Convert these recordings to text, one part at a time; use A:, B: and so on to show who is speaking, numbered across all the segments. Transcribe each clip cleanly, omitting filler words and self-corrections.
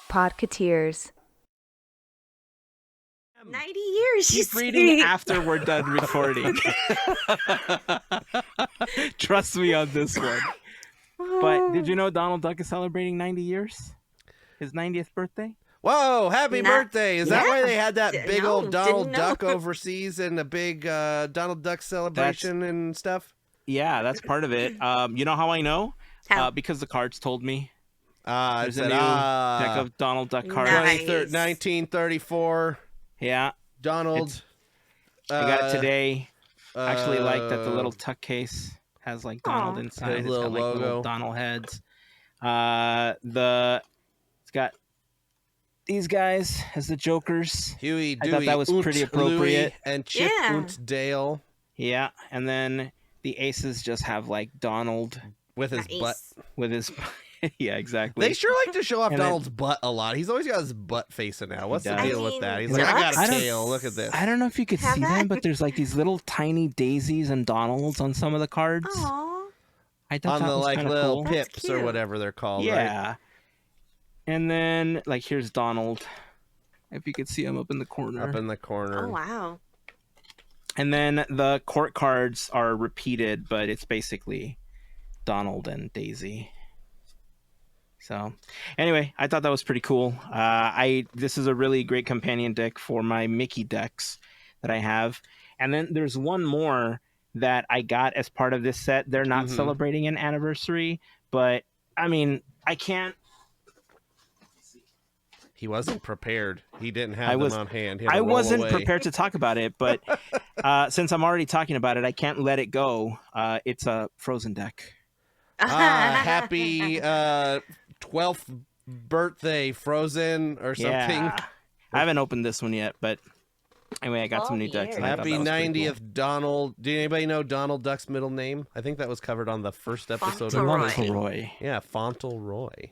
A: Podketeers.
B: 90 years.
C: Keep reading after we're done recording. Trust me on this one. But did you know Donald Duck is celebrating 90 years? His 90th birthday?
D: Whoa, happy birthday. Is that why they had that big old Donald Duck overseas and a big Donald Duck celebration and stuff?
C: Yeah, that's part of it. You know how I know? Because the cards told me. There's a new deck of Donald Duck cards.
B: Nice.
D: 1934.
C: Yeah.
D: Donald.
C: I got it today. I actually like that the little tuck case has like Donald inside. It's got like little Donald heads. It's got these guys as the Jokers.
D: Huey, Dewey,
C: I thought that was pretty appropriate.
D: Louie, and Chip und Dale.
C: Yeah, and then the aces just have like Donald
D: with his butt.
C: With his yeah, exactly.
D: They sure like to show off Donald's butt a lot. He's always got his butt facing out. What's the deal with that? He's like, I got a tail. Look at this.
C: I don't know if you could see them, but there's like these little tiny daisies and Donalds on some of the cards.
B: Aww.
C: I thought
D: on
C: that
D: the
C: was
D: like little
C: cool.
D: pips or whatever they're called.
C: Yeah.
D: Right?
C: And then like here's Donald. If you could see him up in the corner.
D: Up in the corner.
B: Oh wow.
C: And then the court cards are repeated, but it's basically Donald and Daisy. So anyway, I thought that was pretty cool. This is a really great companion deck for my Mickey decks that I have. And then there's one more that I got as part of this set. They're not celebrating an anniversary, but I mean, I can't.
D: He wasn't prepared. He didn't have them on hand.
C: I wasn't prepared to talk about it, but since I'm already talking about it, I can't let it go. It's a Frozen deck.
D: Happy 12th birthday, Frozen, or something.
C: Yeah. I haven't opened this one yet, but anyway, I got some new decks.
D: Happy 90th, cool. Donald. Do anybody know Donald Duck's middle name? I think that was covered on the first episode of
C: Fauntleroy.
D: Yeah, Fauntleroy.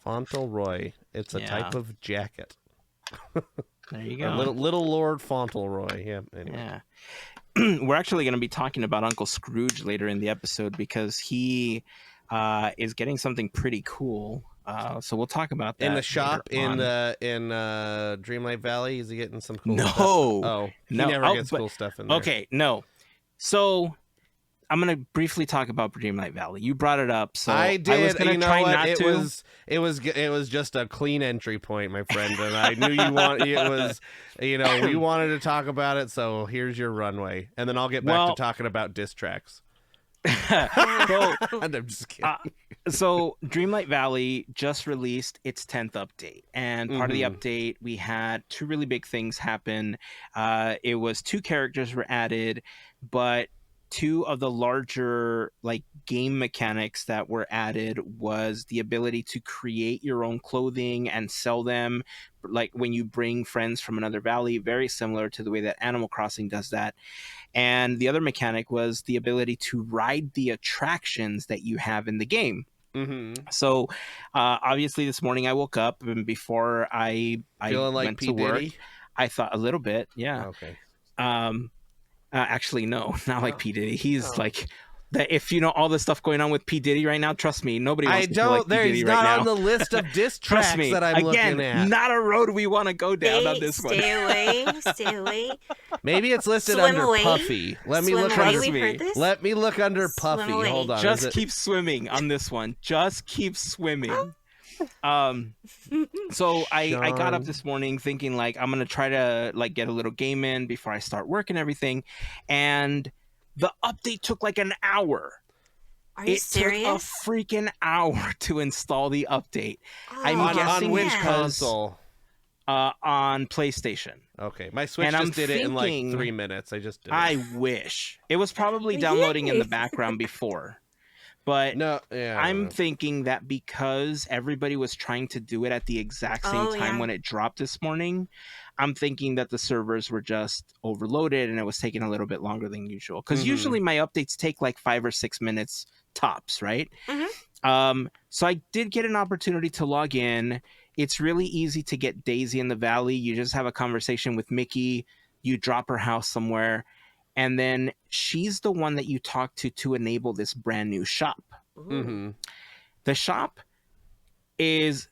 D: Fauntleroy. It's a type of jacket.
C: There you go.
D: Little Lord Fauntleroy. Yeah. Anyway.
C: Yeah. We're actually going to be talking about Uncle Scrooge later in the episode because he is getting something pretty cool. So we'll talk about that
D: in the shop in Dreamlight Valley. Is he getting some cool stuff?
C: No,
D: he never gets cool stuff in there.
C: Okay, no. So I'm gonna briefly talk about Dreamlight Valley. You brought it up, so
D: I did.
C: I was gonna try not to.
D: It was just a clean entry point, my friend, and I knew you want. It was, we wanted to talk about it, so here's your runway, and then I'll get back to talking about diss tracks. I'm just kidding.
C: So Dreamlight Valley just released its 10th update, and part of the update we had two really big things happen. It was 2 characters were added, but 2 of the larger like game mechanics that were added was the ability to create your own clothing and sell them, like when you bring friends from another valley, very similar to the way that Animal Crossing does that. And the other mechanic was the ability to ride the attractions that you have in the game. So obviously this morning I woke up, and before I went to work, I thought a little bit,
D: Okay.
C: Actually, no, not like P. Diddy. He's like that. If you know all the stuff going on with P. Diddy right now, trust me, nobody wants to feel like P. Diddy right now.
D: He's not on the list of diss tracks that I'm looking at.
C: Not a road we want to go down on this one.
B: Stay away.
D: Maybe it's listed under Puffy. Let me look under Puffy. Hold on.
C: Just keep swimming on this one. Just keep swimming. So I got up this morning thinking like I'm gonna try to like get a little game in before I start work and everything, and the update took like an hour.
B: Are you serious?
C: It took a freaking hour to install the update. I'm guessing
D: on which console?
C: On PlayStation.
D: Okay, my Switch just did it in like 3 minutes. I just did it.
C: I wish it was probably downloading in the background before. But I'm thinking that because everybody was trying to do it at the exact same time when it dropped this morning, I'm thinking that the servers were just overloaded and it was taking a little bit longer than usual. Because usually my updates take like 5 or 6 minutes tops, right? So I did get an opportunity to log in. It's really easy to get Daisy in the Valley. You just have a conversation with Mickey. You drop her house somewhere. And then she's the one that you talk to enable this brand new shop. The shop is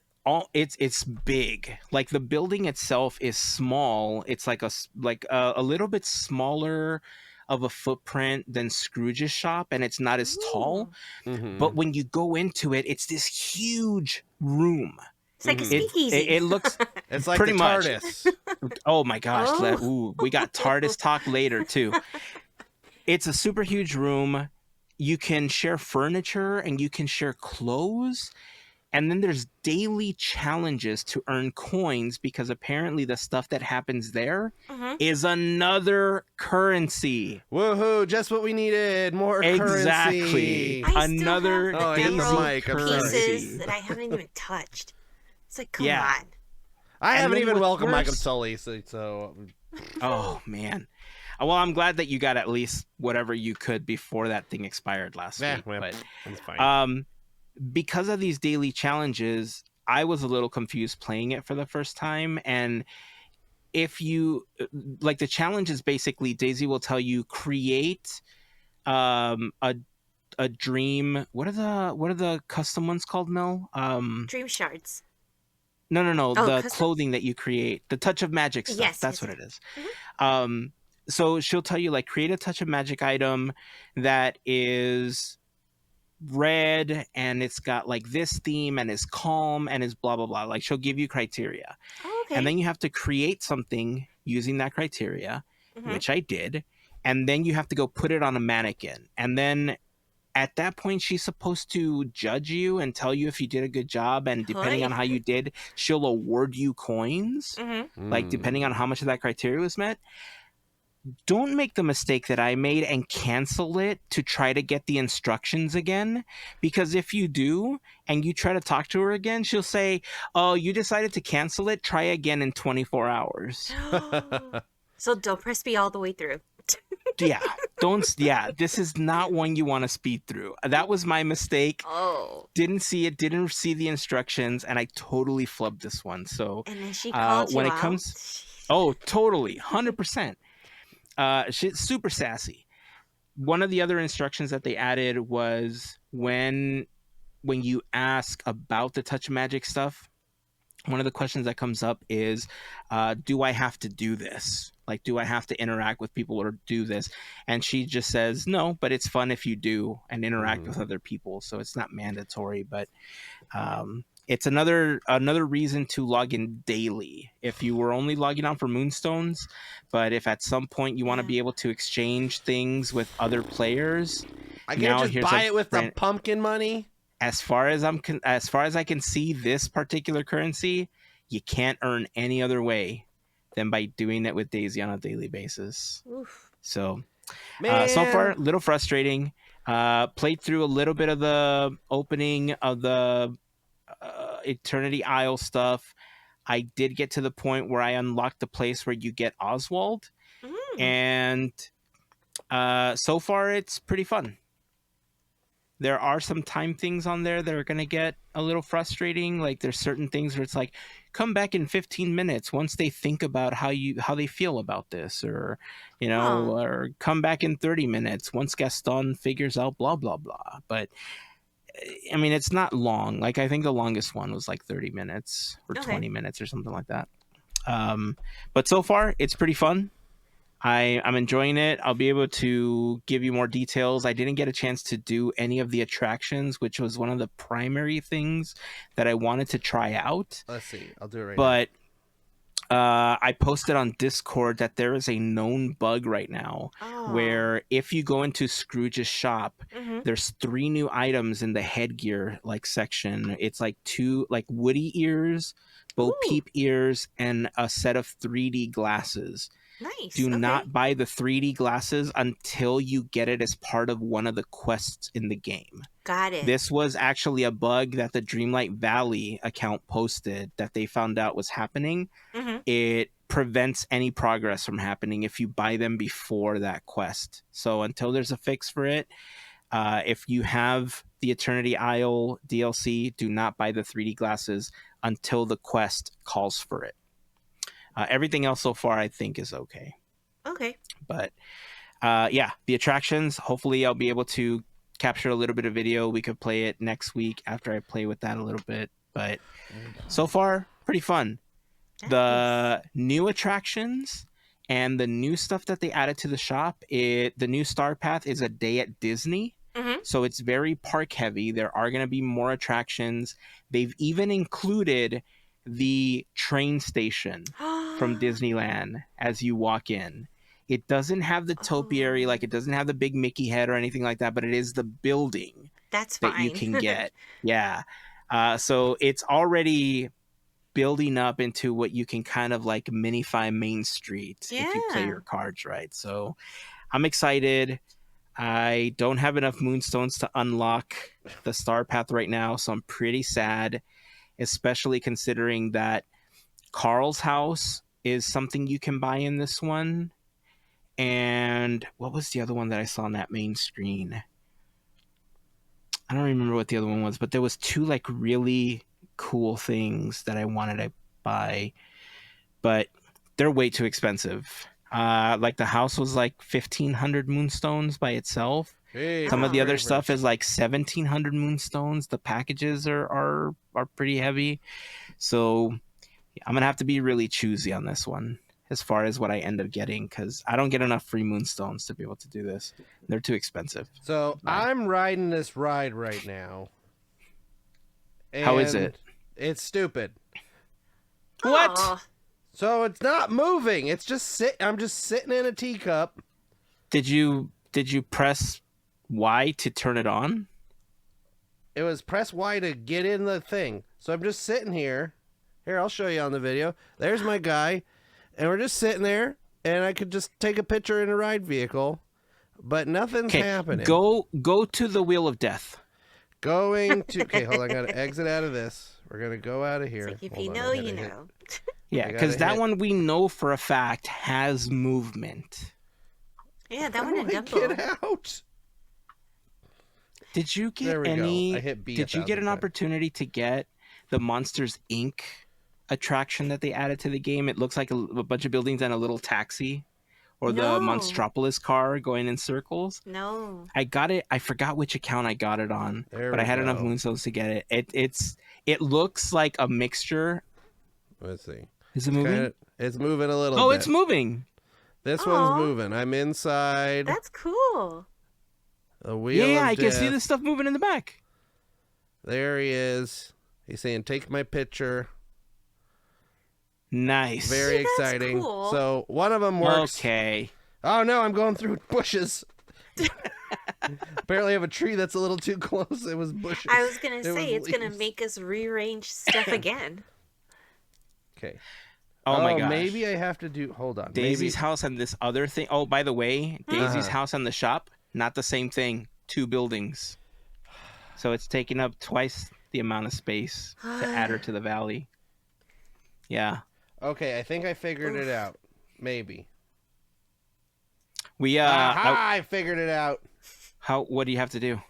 C: it's big. Like the building itself is small. It's like a little bit smaller of a footprint than Scrooge's shop, and it's not as tall.
B: Ooh.
D: Mm-hmm.
C: But when you go into it, it's this huge room.
B: It's like a
D: Mhm.
B: speakeasy.
C: It looks
D: It's like
C: pretty
D: the
C: much.
D: TARDIS.
C: Oh my gosh!
B: Oh.
C: Ooh, we got TARDIS talk later too. It's a super huge room. You can share furniture and you can share clothes. And then there's daily challenges to earn coins because apparently the stuff that happens there
B: Mhm.
C: is another currency.
D: Woohoo! Just what we needed. More
C: Exactly.
D: currency.
B: I
C: Another
B: still have
D: daisy
B: the emerald
D: Mike, I'm sorry.
B: pieces that I haven't even touched. It's like, come
C: Yeah.
B: on.
D: I
C: And
D: haven't
C: then
D: even
C: what's
D: welcomed Mike and
C: worse-
D: Sully, so
C: Oh man. Well, I'm glad that you got at least whatever you could before that thing expired last
D: yeah,
C: week.
D: well,
C: But
D: that's fine.
C: because of these daily challenges, I was a little confused playing it for the first time. And if you like, the challenge is basically Daisy will tell you create a dream. What are the custom ones called, Mel?
B: Dream shards.
C: No,
B: Oh,
C: the
B: custom?
C: clothing that you create, the touch of magic stuff.
B: Yes,
C: That's
B: yes,
C: what it is.
B: Mhm.
C: So she'll tell you like create a touch of magic item that is red and it's got like this theme and is calm and is blah blah blah. Like she'll give you criteria,
B: Oh, okay.
C: and then you have to create something using that criteria,
B: Mhm.
C: which I did, and then you have to go put it on a mannequin, and then at that point she's supposed to judge you and tell you if you did a good job, and depending
B: Hoi.
C: on how you did, she'll award you coins,
B: Mhm.
C: like depending on how much of that criteria was met. Don't make the mistake that I made and cancel it to try to get the instructions again, because if you do and you try to talk to her again, she'll say, "Oh, you decided to cancel it. Try again in 24 hours."
B: So don't press B all the way through.
C: Yeah, this is not one you want to speed through. That was my mistake.
B: Oh.
C: Didn't see it, didn't see the instructions, and I totally flubbed this one. So
B: And then she called you
C: when it
B: out.
C: comes, oh, totally, 100%. She's super sassy. One of the other instructions that they added was when you ask about the touch magic stuff, one of the questions that comes up is, do I have to do this? Like, do I have to interact with people or do this? And she just says, no, but it's fun if you do and interact with other people. So it's not mandatory, but it's another reason to log in daily. If you were only logging on for moonstones, but if at some point you want to be able to exchange things with other players,
D: I
C: now
D: can't just
C: here's
D: buy
C: a
D: it with the
C: brand-
D: pumpkin money.
C: as far as I can see, this particular currency you can't earn any other way than by doing it with Daisy on a daily basis.
B: Oof.
C: So
D: Man.
C: so far a little frustrating. Played through a little bit of the opening of the Eternity Isle stuff. I did get to the point where I unlocked the place where you get Oswald, and so far it's pretty fun. There are some time things on there that are going to get a little frustrating. Like there's certain things where it's like, come back in 15 minutes once they think about how they feel about this, or, or come back in 30 minutes once Gaston figures out blah, blah, blah. But I mean, it's not long. Like I think the longest one was like 30 minutes or 20 minutes or something like that. But so far it's pretty fun. I'm enjoying it. I'll be able to give you more details. I didn't get a chance to do any of the attractions, which was one of the primary things that I wanted to try out.
D: Let's see. I'll do it right
C: now. But I posted on Discord that there is a known bug right now where if you go into Scrooge's shop, there's 3 new items in the headgear section. It's like 2 Woody ears, Bo Peep ears, and a set of 3D glasses.
B: Nice.
C: Do not buy the 3D glasses until you get it as part of one of the quests in the game.
B: Got it.
C: This was actually a bug that the Dreamlight Valley account posted that they found out was happening. It prevents any progress from happening if you buy them before that quest. So until there's a fix for it, if you have the Eternity Isle DLC, do not buy the 3D glasses until the quest calls for it. Everything else so far, I think, is okay.
B: Okay.
C: But the attractions, hopefully I'll be able to capture a little bit of video. We could play it next week after I play with that a little bit. But so far, pretty fun. The new attractions and the new stuff that they added to the shop, the new Star Path is a day at Disney. So it's very park heavy. There are going to be more attractions. They've even included the train station from Disneyland as you walk in. It doesn't have the topiary, like it doesn't have the big Mickey head or anything like that, but it is the building
B: That's
C: that you can get. Yeah. So it's already building up into what you can kind of like minify Main Street if you play your cards right. So I'm excited. I don't have enough moonstones to unlock the Star Path right now, so I'm pretty sad, especially considering that Carl's house is something you can buy in this one. And what was the other one that I saw on that main screen? I don't remember what the other one was, but there was 2 like really cool things that I wanted to buy, but they're way too expensive. Like the house was like 1,500 moonstones by itself.
D: Hey,
C: Some of the other stuff is like 1,700 moonstones. The packages are pretty heavy, so I'm gonna have to be really choosy on this one as far as what I end up getting, because I don't get enough free moonstones to be able to do this. They're too expensive.
D: So I'm riding this ride right now.
C: How is it?
D: It's stupid.
C: What?
B: Aw.
D: So it's not moving. It's just I'm just sitting in a teacup.
C: Did you press Y to turn it on?
D: It was press Y to get in the thing. So I'm just sitting here. Here, I'll show you on the video. There's my guy. And we're just sitting there. And I could just take a picture in a ride vehicle. But nothing's happening.
C: Go to the Wheel of Death.
D: Going to... Okay, hold on. I got to exit out of this. We're going to go out of here.
B: It's like, if
D: Hold
B: you
D: on,
B: know,
D: I gotta
B: you
D: hit-
B: know.
C: Yeah,
D: I
C: because
D: gotta
C: that
D: hit-
C: one we know for a fact has movement.
B: Yeah, that
D: How
B: one in
D: do I
B: Dumbo.
D: get out?
C: Did you
D: There
C: get
D: we go.
C: any?
D: I hit B
C: Did you get
D: 1,000
C: an
D: times.
C: opportunity to get the Monsters Inc. attraction that they added to the game? It looks like a bunch of buildings and a little taxi, or
B: No.
C: the Monstropolis car going in circles.
B: No.
C: I got it. I forgot which account I got it on,
D: There
C: but
D: we
C: I had enough
D: go.
C: moonstones to get it. It looks like a mixture.
D: Let's see.
C: Is it moving?
D: It's moving a little
C: Oh,
D: bit.
C: it's moving.
D: This
B: Aw.
D: one's moving. I'm inside
B: That's cool.
D: the wheel
C: Yeah,
D: of
C: I can see
D: death.
C: the stuff moving in the back.
D: There he is. He's saying, take my picture.
C: Nice.
D: Very
B: See, that's
D: exciting.
B: cool.
D: So one of them works.
C: Okay.
D: Oh, no, I'm going through bushes. Apparently I have a tree that's a little too close. It was bushes.
B: I was gonna
D: It
B: say
D: was
B: it's gonna
D: leaves.
B: make us rearrange stuff again.
D: Okay.
C: Oh my gosh.
D: Maybe I have to do... Hold on.
C: Daisy's
D: maybe...
C: house and this other thing. Oh, by the way, Daisy's
D: Uh-huh.
C: house and the shop, not the same thing. 2 buildings. So it's taking up twice the amount of space to add her to the valley. Yeah.
D: Okay, I think I figured it out. Maybe.
C: We
D: I figured it out.
C: what do you have to do?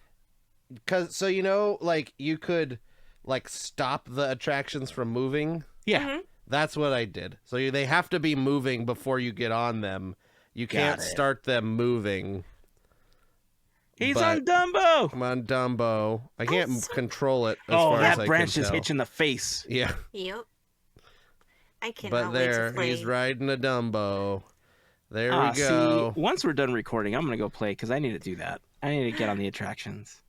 D: So like you could like stop the attractions from moving.
C: Yeah.
B: Mhm.
D: That's what I did. So they have to be moving before you get on them. You can't
C: Got it.
D: start them moving.
C: He's
D: But-
C: on Dumbo.
D: I'm on Dumbo. I can't
B: Also-
D: control it as
C: Oh,
D: far as
C: that
D: I
C: branch
D: can
C: just
D: tell.
C: hit you in the face.
D: Yeah,
B: Yep. I cannot
D: but
B: wait to
D: there,
B: play.
D: he's riding a Dumbo. There
C: Ah,
D: we go.
C: See, once we're done recording, I'm going to go play because I need to do that. I need to get on the attractions.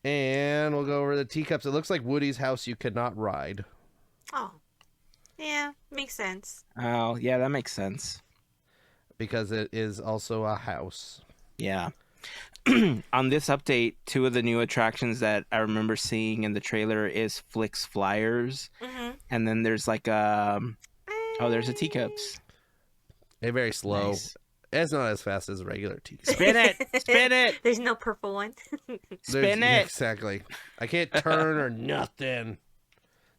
D: And we'll go over the teacups. It looks like Woody's house you cannot ride.
B: Oh. Yeah, makes sense.
C: Oh, yeah, that makes sense.
D: Because it is also a house.
C: Yeah. On this update, 2 of the new attractions that I remember seeing in the trailer is Flix Flyers,
B: Mm-hmm.
C: and then there's like there's a Teacups.
D: They're very slow.
C: Nice.
D: It's not as fast as a regular teacup.
C: Spin it, spin it,
B: There's no purple one.
C: spin
D: Yeah,
C: it.
D: exactly. I can't turn or nothing.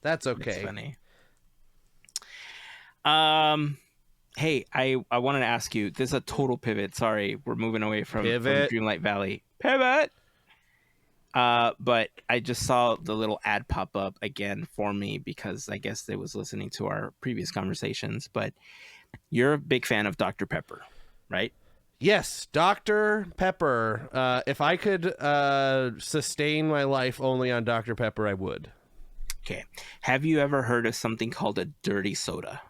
D: That's okay.
C: That's funny. Hey, I wanted to ask you. This is a total pivot. Sorry, we're moving away from
D: Pivot.
C: Dreamlight Valley. Pivot. But I just saw the little ad pop up again for me because I guess it was listening to our previous conversations. But you're a big fan of Dr. Pepper, right?
D: Yes, Dr. Pepper. If I could sustain my life only on Dr. Pepper, I would.
C: Okay. Have you ever heard of something called a dirty soda?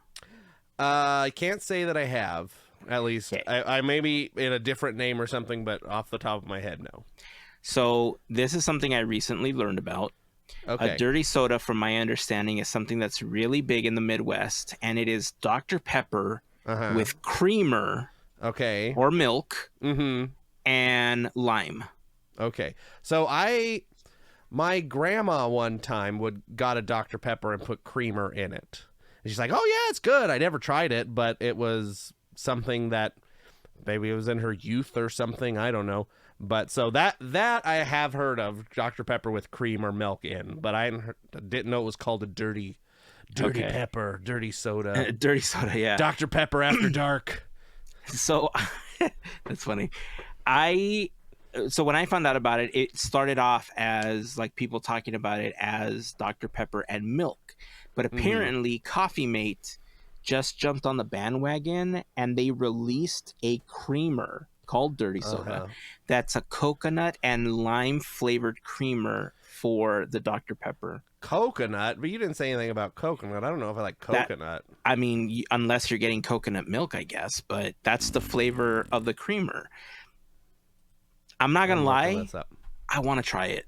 D: I can't say that I have. At least
C: Okay.
D: I may be in a different name or something, but off the top of my head, no.
C: So this is something I recently learned about.
D: Okay.
C: A dirty soda, from my understanding, is something that's really big in the Midwest, and it is Dr. Pepper
D: Uh-huh.
C: with creamer
D: Okay.
C: or milk
D: Mm-hmm.
C: and lime.
D: Okay. So my grandma one time got a Dr. Pepper and put creamer in it. And she's like, "Oh yeah, it's good." I never tried it, but it was something that maybe it was in her youth or something. I don't know. But so that I have heard of, Dr. Pepper with cream or milk in, but I didn't know it was called a dirty
C: Okay.
D: pepper, dirty soda.
C: Dirty soda, yeah.
D: Dr. Pepper after dark.
C: So that's funny. So when I found out about it, it started off as like people talking about it as Dr. Pepper and milk. But apparently Coffee Mate just jumped on the bandwagon and they released a creamer called Dirty Soda.
D: Uh-huh.
C: That's a coconut and lime flavored creamer for the Dr. Pepper.
D: Coconut, but you didn't say anything about coconut. I don't know if I like coconut.
C: I mean, unless you're getting coconut milk, I guess, but that's the flavor of the creamer. I'm not gonna lie, I want to try it.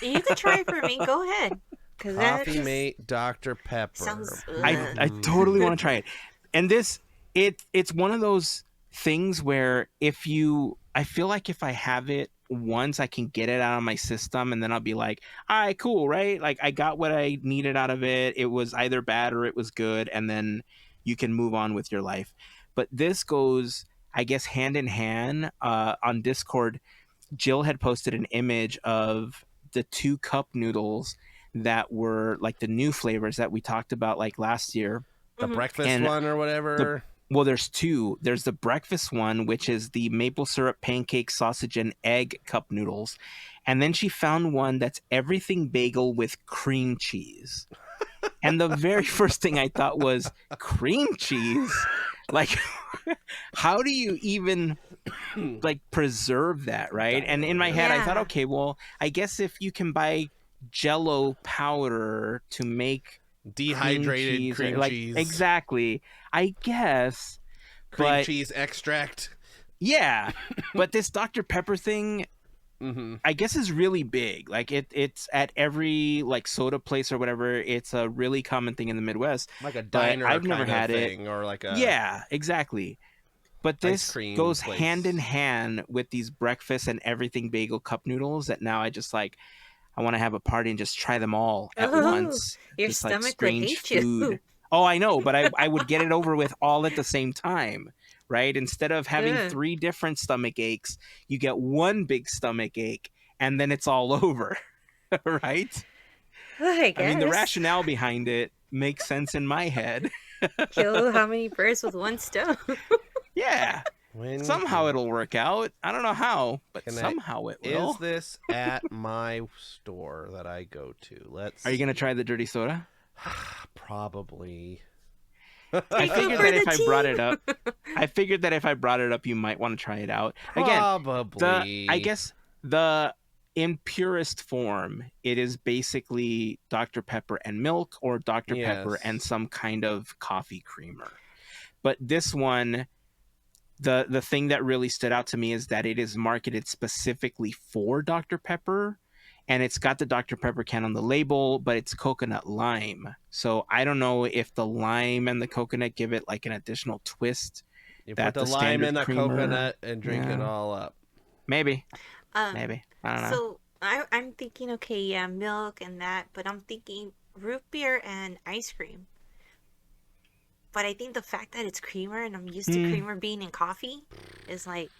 B: You could try it for me. Go ahead. Because that
D: Coffee Mate Dr. Pepper.
B: sounds.
C: I totally want to try it. And it's one of those things where I feel like if I have it once, I can get it out of my system, and then I'll be like, all right, cool, right? Like I got what I needed out of it. It was either bad or it was good, and then you can move on with your life. But this goes, I guess, hand in hand. On Discord, Jill had posted an image of the 2 cup noodles that were like the new flavors that we talked about like last year.
D: The breakfast
C: And
D: one or whatever.
C: Well, there's 2. There's the breakfast one, which is the maple syrup pancake sausage and egg cup noodles. And then she found one that's everything bagel with cream cheese. And the very first thing I thought was, cream cheese? Like, how do you even like preserve that, right? And in my head, I thought,
B: Yeah.
C: okay, well, I guess if you can buy Jello powder to make
D: Dehydrated cream
C: like,
D: cheese.
C: exactly, I guess.
D: Cream
C: But
D: cheese extract.
C: yeah, but this Dr. Pepper thing,
D: Mm-hmm.
C: I guess, is really big. Like it's at every like soda place or whatever. It's a really common thing in the Midwest.
D: Like a diner
C: I've never
D: kind of
C: had it.
D: thing, or like a
C: Yeah, exactly. But this
D: cream
C: goes
D: place.
C: hand in hand with these breakfast and everything bagel cup noodles that now I just like. I want to have a party and just try them all at
B: Oh,
C: once.
B: your
C: Just, like,
B: stomach would
C: strange
B: hate you.
C: food. Oh, I know, but I would get it over with all at the same time, right? Instead of having
B: Yeah.
C: 3 different stomach aches, you get one big stomach ache, and then it's all over, right?
B: I guess.
C: I mean, the rationale behind it makes sense in my head.
B: Kill how many birds with one stone?
C: Yeah,
D: When
C: somehow it'll work out. I don't know how, but
D: Can I-
C: somehow it will.
D: Is this at my store that I go to? Let's.
C: Are you gonna try the dirty soda?
D: Probably.
C: I
B: Take it
C: figured
B: for
C: that
B: the
C: if I brought it up, you might want to try it out. Again,
D: Probably.
C: I guess in purest form, it is basically Dr. Pepper and milk, or Dr. Pepper
D: Yes.
C: and some kind of coffee creamer. But this one, the thing that really stood out to me is that it is marketed specifically for Dr. Pepper, and it's got the Dr. Pepper can on the label, but it's coconut lime. So I don't know if the lime and the coconut give it like an additional twist.
D: You
C: that
D: put the
C: the
D: lime
C: standard
D: in the
C: creamer-
D: coconut and drink it
C: Yeah.
D: all up.
C: Maybe.
B: Um,
C: I don't know.
B: So I'm thinking, okay, yeah, milk and that, but I'm thinking root beer and ice cream. But I think the fact that it's creamer and I'm used to creamer being in coffee is like,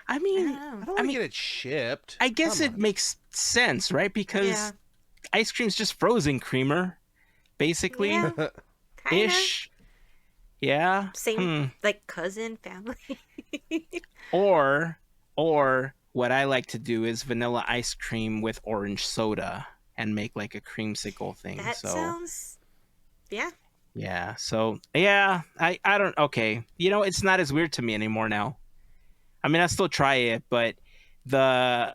C: I
B: I
C: mean,
B: don't know.
D: I don't want to get it shipped.
C: I guess
D: Come
C: it
D: on.
C: makes sense, right? Because
B: Yeah.
C: ice cream's just frozen creamer, basically.
B: Yeah. Kinda.
C: Ish. Yeah.
B: Same, like cousin, family.
C: Or what I like to do is vanilla ice cream with orange soda and make like a creamsicle thing.
B: That
C: so
B: sounds, yeah.
C: yeah. So yeah, I don't. Okay, it's not as weird to me anymore now. I mean, I still try it, but the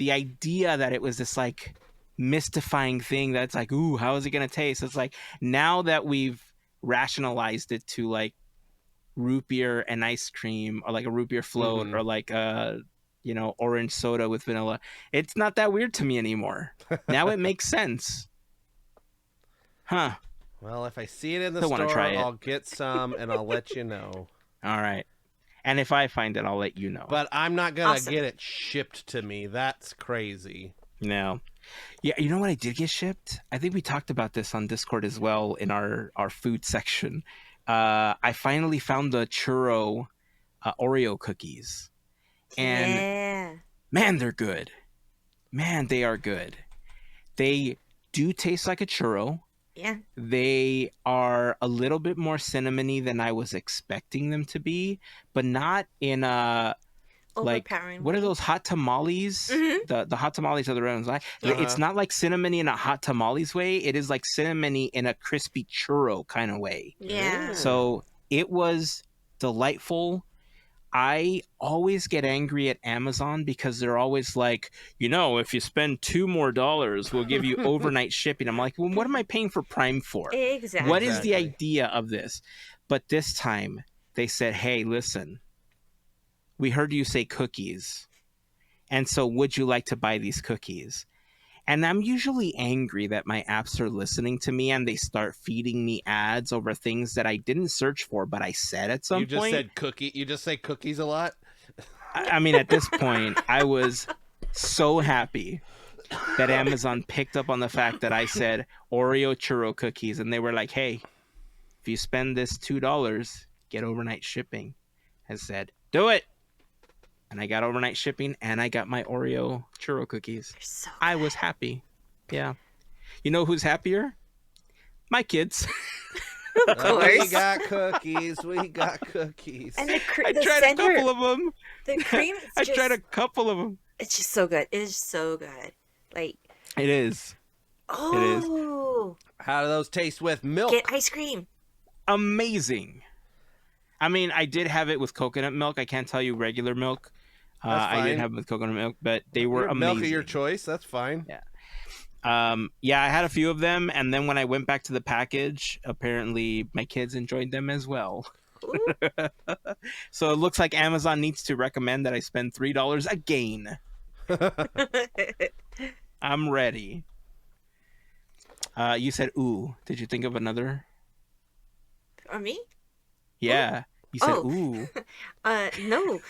C: idea that it was this like mystifying thing that's like, ooh, how is it gonna taste? It's like now that we've rationalized it to like root beer and ice cream, or like a root beer float, or like a orange soda with vanilla, it's not that weird to me anymore. Now it makes sense. Huh.
D: Well, if I see it in the
C: Still wanna
D: store,
C: try it.
D: I'll get some and I'll let you know.
C: All right. And if I find it, I'll let you know.
D: But I'm not gonna
B: Awesome.
D: get it shipped to me. That's crazy.
C: No. Yeah, you know what I did get shipped? I think we talked about this on Discord as well in our food section. I finally found the churro Oreo cookies. And
B: Yeah.
C: man, they're good. Man, they are good. They do taste like a churro.
B: Yeah.
C: They are a little bit more cinnamony than I was expecting them to be, but not in a like,
B: Overpowering.
C: what are
B: way.
C: those hot tamales?
B: Mhm.
C: The hot tamales are the red ones. Right?
B: Yeah.
C: It's not like cinnamony in a hot tamales way. It is like cinnamony in a crispy churro kind of way.
B: Yeah.
C: So it was delightful. I always get angry at Amazon because they're always like, if you spend $2 more, we'll give you overnight shipping. I'm like, well, what am I paying for Prime for?
B: Exactly.
C: What is the
D: Exactly.
C: idea of this? But this time they said, hey, listen, we heard you say cookies. And so would you like to buy these cookies? And I'm usually angry that my apps are listening to me and they start feeding me ads over things that I didn't search for, but I said at some
D: You just
C: point.
D: said cookie. You just say cookies a lot.
C: I mean, at this point, I was so happy that Amazon picked up on the fact that I said Oreo churro cookies, and they were like, hey, if you spend this $2, get overnight shipping. I said, do it. And I got overnight shipping, and I got my Oreo churro cookies.
B: They're so
C: I was happy. Yeah. You know who's happier? My kids.
B: Of
D: We
B: course.
D: got cookies. We got cookies.
B: And
C: I
B: the
C: tried
B: center,
C: a couple of them.
B: the cream.
C: I tried a couple of them.
B: It's just so good. It is so good. Like,
C: It is.
B: oh,
D: How do those taste with milk?
B: get ice cream.
C: Amazing. I mean, I did have it with coconut milk. I can't tell you regular milk.
D: That's
C: I did
D: fine.
C: have it with coconut milk, but they were amazing.
D: Milk of your choice. That's fine.
C: Yeah. Yeah, I had a few of them, and then when I went back to the package, apparently my kids enjoyed them as well.
B: Ooh.
C: So it looks like Amazon needs to recommend that I spend $3 again. I'm ready. You said ooh. Did you think of another?
B: Or me?
C: Yeah. You said
B: Oh.
C: ooh.
B: No.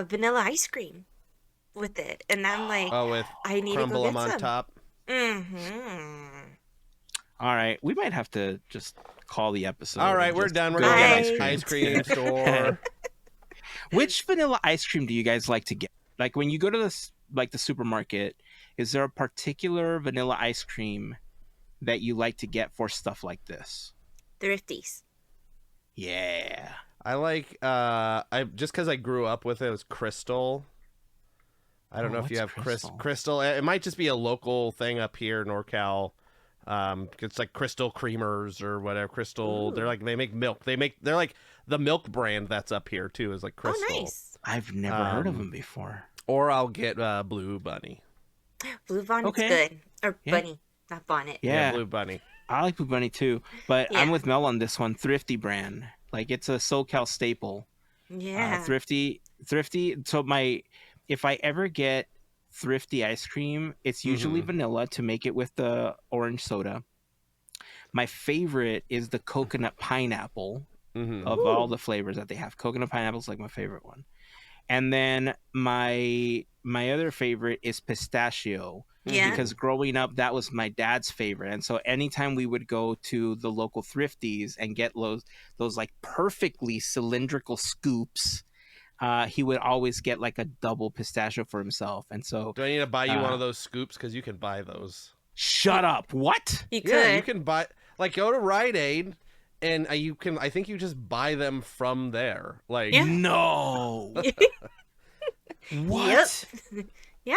B: Vanilla ice cream with it, and I'm like,
D: Oh, with
B: I need
D: crumble
B: to go
D: them
B: get
D: on
B: some.
D: top.
B: Mm-hmm.
C: All right. We might have to just call the episode.
D: All right,
C: and
D: we're
C: just
D: done. We're
C: go
D: gonna
C: get
D: get ice cream store.
C: Which vanilla ice cream do you guys like to get? Like when you go to the supermarket, is there a particular vanilla ice cream that you like to get for stuff like this?
B: Thrifties.
C: Yeah.
D: I like. I just because I grew up with it. It was Crystal. I don't know if you
C: what's
D: have
C: Crystal?
D: Crystal. It might just be a local thing up here in NorCal. It's like Crystal Creamers or whatever. Crystal.
B: Ooh.
D: They're like they make milk. They're like the milk brand that's up here too. Is like Crystal.
B: Oh, nice.
C: I've never heard of them before.
D: Or I'll get Blue Bunny.
B: Blue Bonnet's
C: Okay.
B: good. Or
C: Yeah.
B: Bunny, not Bonnet.
C: Yeah.
D: Blue Bunny.
C: I like Blue Bunny too, but I'm
B: Yeah.
C: with Mel on this one. Thrifty brand. Like it's a SoCal staple.
B: Yeah.
C: Thrifty. So if I ever get Thrifty ice cream, it's usually vanilla to make it with the orange soda. My favorite is the coconut pineapple of all the flavors that they have. Coconut pineapple is like my favorite one. And then my other favorite is pistachio.
B: Yeah.
C: Because growing up, that was my dad's favorite. And so anytime we would go to the local Thrifties and get those like perfectly cylindrical scoops, he would always get like a double pistachio for himself. And so
D: Do I need to buy you one of those scoops? Because you can buy those.
C: shut up. What?
B: You could.
D: Yeah, you can buy. Like go to Rite Aid, and you can. I think you just buy them from there. Like
B: Yeah.
C: No. What?
B: Yep. Yeah.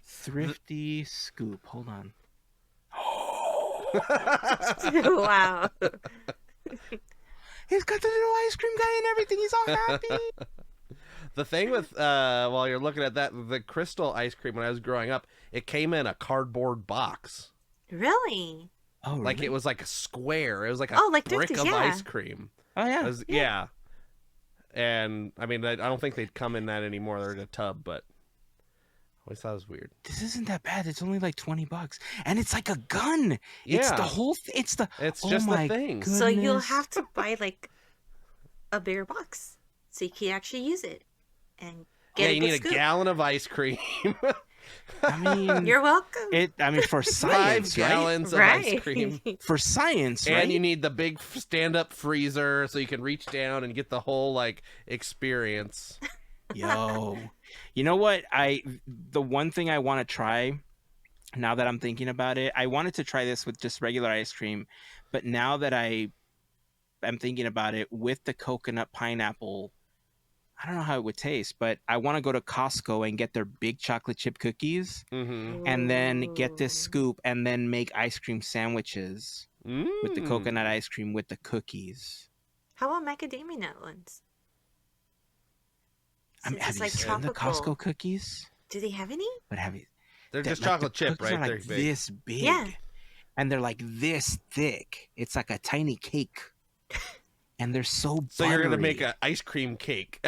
C: Thrifty scoop. Hold on.
B: Wow.
C: He's got the little ice cream guy and everything. He's all happy.
D: The thing with while you're looking at that, the Crystal ice cream when I was growing up, it came in a cardboard box.
B: Really?
C: Oh,
D: Like
C: really?
D: it was like a square. It was like a
B: Oh, like
D: brick
B: Thrifties,
D: of
B: yeah.
D: ice cream.
C: Oh, yeah.
D: It was- yeah. And I mean, I don't think they'd come in that anymore. They're in a tub, but I always thought it was weird.
C: This isn't that bad. It's only like $20, and it's like a gun. It's the
D: Yeah.
C: whole. It's the.
D: It's
C: oh
D: just the
C: my
D: thing.
B: So you'll
C: goodness.
B: have to buy like a bigger box so you can actually use it and get
D: Yeah,
B: a
D: you
B: good
D: need
B: scoop.
D: a gallon of ice cream.
C: I mean,
B: You're welcome.
C: I mean, for
D: 5
C: science, right?
D: gallons of
B: Right.
D: ice cream.
C: For science, right?
D: And you need the big stand-up freezer so you can reach down and get the whole like experience.
C: Yo, you know what? The one thing I want to try, now that I'm thinking about it, I wanted to try this with just regular ice cream, but now that I'm thinking about it with the coconut pineapple, I don't know how it would taste, but I want to go to Costco and get their big chocolate chip cookies,
D: Mm-hmm.
C: and then get this
B: Ooh.
C: scoop, and then make ice cream sandwiches with the coconut ice cream with the cookies.
B: How about macadamia nut ones?
C: I mean,
B: Since
C: have
B: it's
C: you
B: like
C: seen the
B: tropical.
C: Costco cookies?
B: Do they have any?
C: But have you?
D: They're just
C: like, the
D: chocolate chip,
C: cookies
D: right?
C: are
D: They're
C: like
D: big.
C: this big.
B: Yeah.
C: And they're like this thick. It's like a tiny cake. And they're so
D: So you're gonna
C: buttery.
D: make an ice cream cake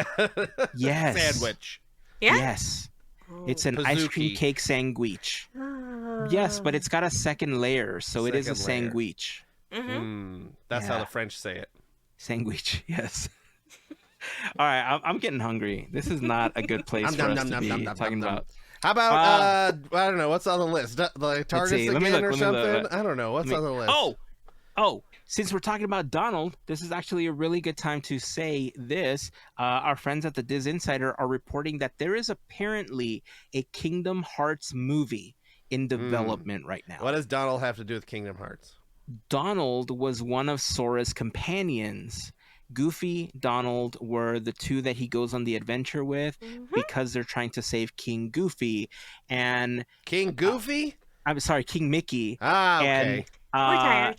C: Yes.
D: sandwich.
B: Yeah.
C: Yes.
B: Oh.
C: It's an ice cream
D: Pizookie.
C: cake sandwich. Yes, but it's got a second layer, so it is a
D: Second layer.
C: sandwich.
B: Mm-hmm.
D: That's how
C: Yeah.
D: the French say it.
C: Sandwich, yes. All right, I'm getting hungry. This is not a good place for us to be talking about.
D: How about I don't know what's on the list. The TARDIS
C: see. Let me
D: again
C: look,
D: or
C: let me look.
D: something? I don't know what's
C: Let
D: on
C: me-
D: the list.
C: Oh, since we're talking about Donald, this is actually a really good time to say this. Our friends at the Diz Insider are reporting that there is apparently a Kingdom Hearts movie in development right now.
D: What does Donald have to do with Kingdom Hearts?
C: Donald was one of Sora's companions. Goofy, Donald were the two that he goes on the adventure with
B: Mm-hmm.
C: because they're trying to save King Goofy. And
D: King Goofy?
C: I'm sorry, King Mickey.
D: Okay.
C: And
B: We're tired.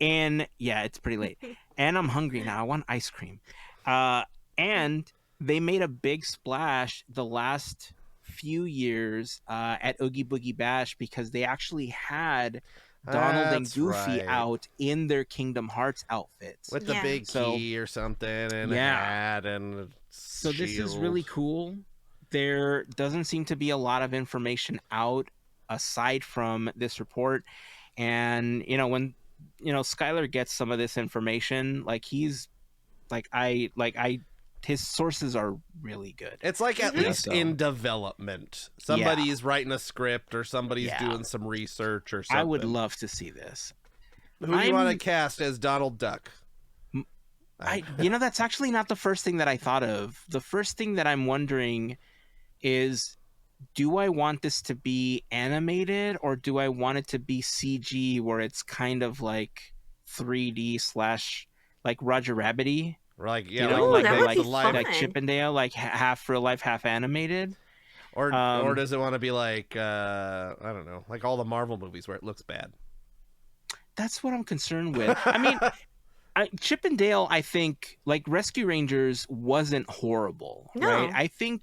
C: and yeah, it's pretty late. And I'm hungry now. I want ice cream. And they made a big splash the last few years at Oogie Boogie Bash because they actually had Donald and
D: That's
C: Goofy
D: right.
C: out in their Kingdom Hearts outfits.
D: With the
B: Yeah.
D: big
C: So-
D: key or something and a
C: Yeah.
D: hat and a
C: So this is really
D: shield.
C: cool. There doesn't seem to be a lot of information out aside from this report. And when Skylar gets some of this information, like he's his sources are really good.
D: It's like at
B: Mhm.
C: Yeah,
D: least
C: so-
D: in development. Somebody's writing a script or somebody's
C: Yeah.
D: doing some research or something.
C: I would love to see this.
D: Who do you want to
C: I'm-
D: cast as Donald Duck?
C: That's actually not the first thing that I thought of. The first thing that I'm wondering is, do I want this to be animated or do I want it to be CG where it's kind of like 3D / like Roger Rabbit-y?
D: Like
C: You know,
B: Ooh, that would
C: like
B: be
D: live,
C: like
B: fun.
C: Chippendale, like half real life, half animated.
D: or
C: um,
D: does it want to be like I don't know, like all the Marvel movies where it looks bad?
C: That's what I'm concerned with. I mean, Chippendale, I think, like Rescue Rangers wasn't horrible,
B: No.
C: right? I think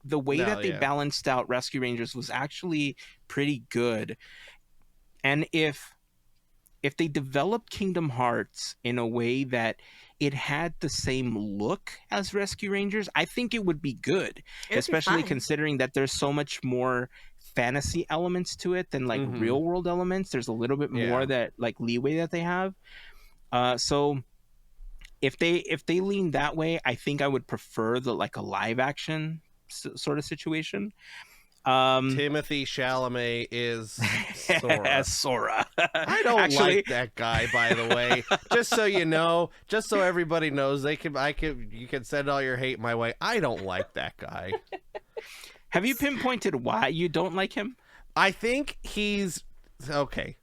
C: the way
D: No,
C: that they
D: yeah.
C: balanced out Rescue Rangers was actually pretty good. And if they developed Kingdom Hearts in a way that it had the same look as Rescue Rangers, I think it would be good,
B: It would be
C: especially
B: fun.
C: considering that there's so much more fantasy elements to it than like
D: Mhm.
C: real world elements. There's a little bit more
D: Yeah.
C: that like leeway that they have. So if they lean that way, I think I would prefer like a live action sort of situation.
D: Timothy Chalamet is Sora.
C: As Sora.
D: I don't
C: Actually,
D: like that guy, by the way. Just so you know, just so everybody knows, you can send all your hate my way. I don't like that guy.
C: have you pinpointed why you don't like him?
D: I think he's okay.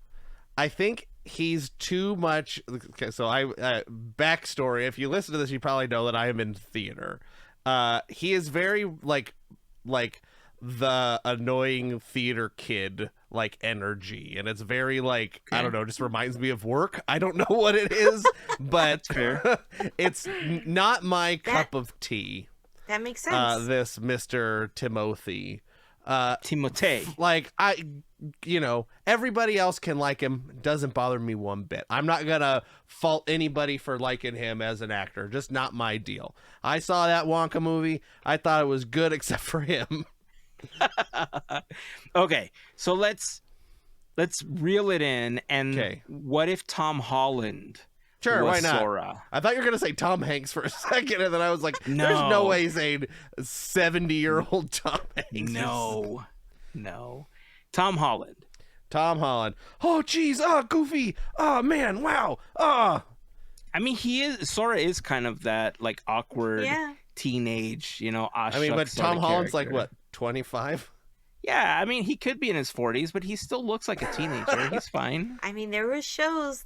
D: I think he's too much. Okay, so backstory. If you listen to this, you probably know that I am in theater. He is very like the annoying theater kid like energy, and it's very like I don't know, just reminds me of work. I don't know what it is, but
C: fair.
D: it's not my cup of tea.
B: That makes sense.
D: this Mr. Timothy.
C: Timothée.
D: Like, everybody else can like him. Doesn't bother me one bit. I'm not gonna fault anybody for liking him as an actor. Just not my deal. I saw that Wonka movie. I thought it was good except for him.
C: Okay, so let's reel it in. And
D: Okay.
C: what if Tom Holland
D: Sure,
C: was
D: why not?
C: Sora?
D: I thought you were gonna say Tom Hanks for a second, and then I was like,
C: No.
D: "There's no way he's saying 70-year-old Tom Hanks."
C: No. Tom Holland.
D: Tom Holland. Oh, geez. Oh, Goofy. Oh, man. Wow. Oh.
C: I mean, Sora is kind of that like awkward
B: Yeah.
C: teenage,
D: I mean, but Tom Holland's like what, 25?
C: Yeah, I mean, he could be in his 40s, but he still looks like a teenager. He's fine.
B: I mean, there were shows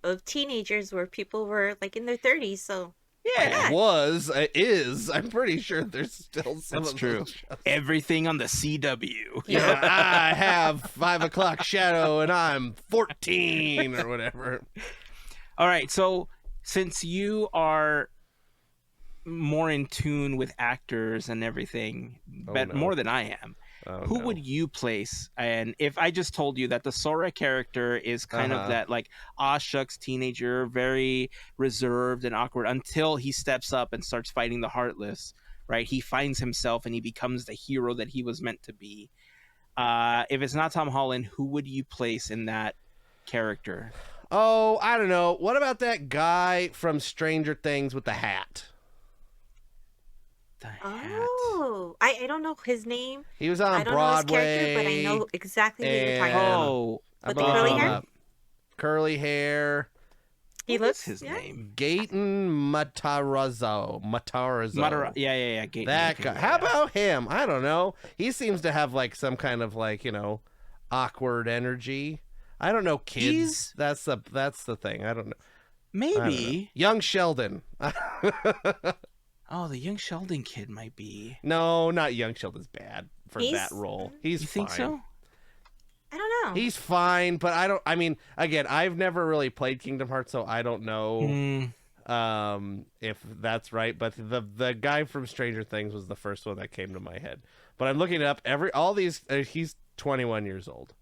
B: of teenagers where people were like in their 30s, so
C: Yeah,
D: It is. I'm pretty sure there's still some
C: that's
D: of
C: true.
D: those shows.
C: Everything on the CW.
D: Yeah, I have 5 o'clock shadow and I'm 14 or whatever.
C: All right, so since you are more in tune with actors and everything, but
D: no.
C: more than I am,
D: Oh,
C: who
D: no.
C: would you place? And if I just told you that the Sora character is kind of that like aw shucks teenager, very reserved and awkward until he steps up and starts fighting the Heartless, right? He finds himself and he becomes the hero that he was meant to be. If it's not Tom Holland, who would you place in that character?
D: Oh, I don't know. What about that guy from Stranger Things with the hat?
C: The hat.
B: Oh, I don't know his name.
D: He was on
B: I don't
D: Broadway.
B: know his character, but I know exactly who you're talking about.
C: Oh,
B: With the curly hair?
D: Curly hair.
B: He
C: what's
B: looks
C: his
B: yeah.
C: name?
D: Gaten Matarazzo.
C: Yeah, Gaten.
D: That
C: Okay,
D: guy.
C: yeah.
D: How about him? I don't know. He seems to have like some kind of like, awkward energy. I don't know kids. That's the thing. I don't know.
C: Maybe.
D: Young Sheldon.
C: Oh, the young Sheldon kid might be.
D: No, not Young Sheldon's bad for
B: He's-
D: that role. He's
C: You
D: fine.
C: think so?
B: I don't know.
D: He's fine, but I mean, again, I've never really played Kingdom Hearts, so I don't know if that's right. But the guy from Stranger Things was the first one that came to my head. But I'm looking it up. All these, he's 21 years old.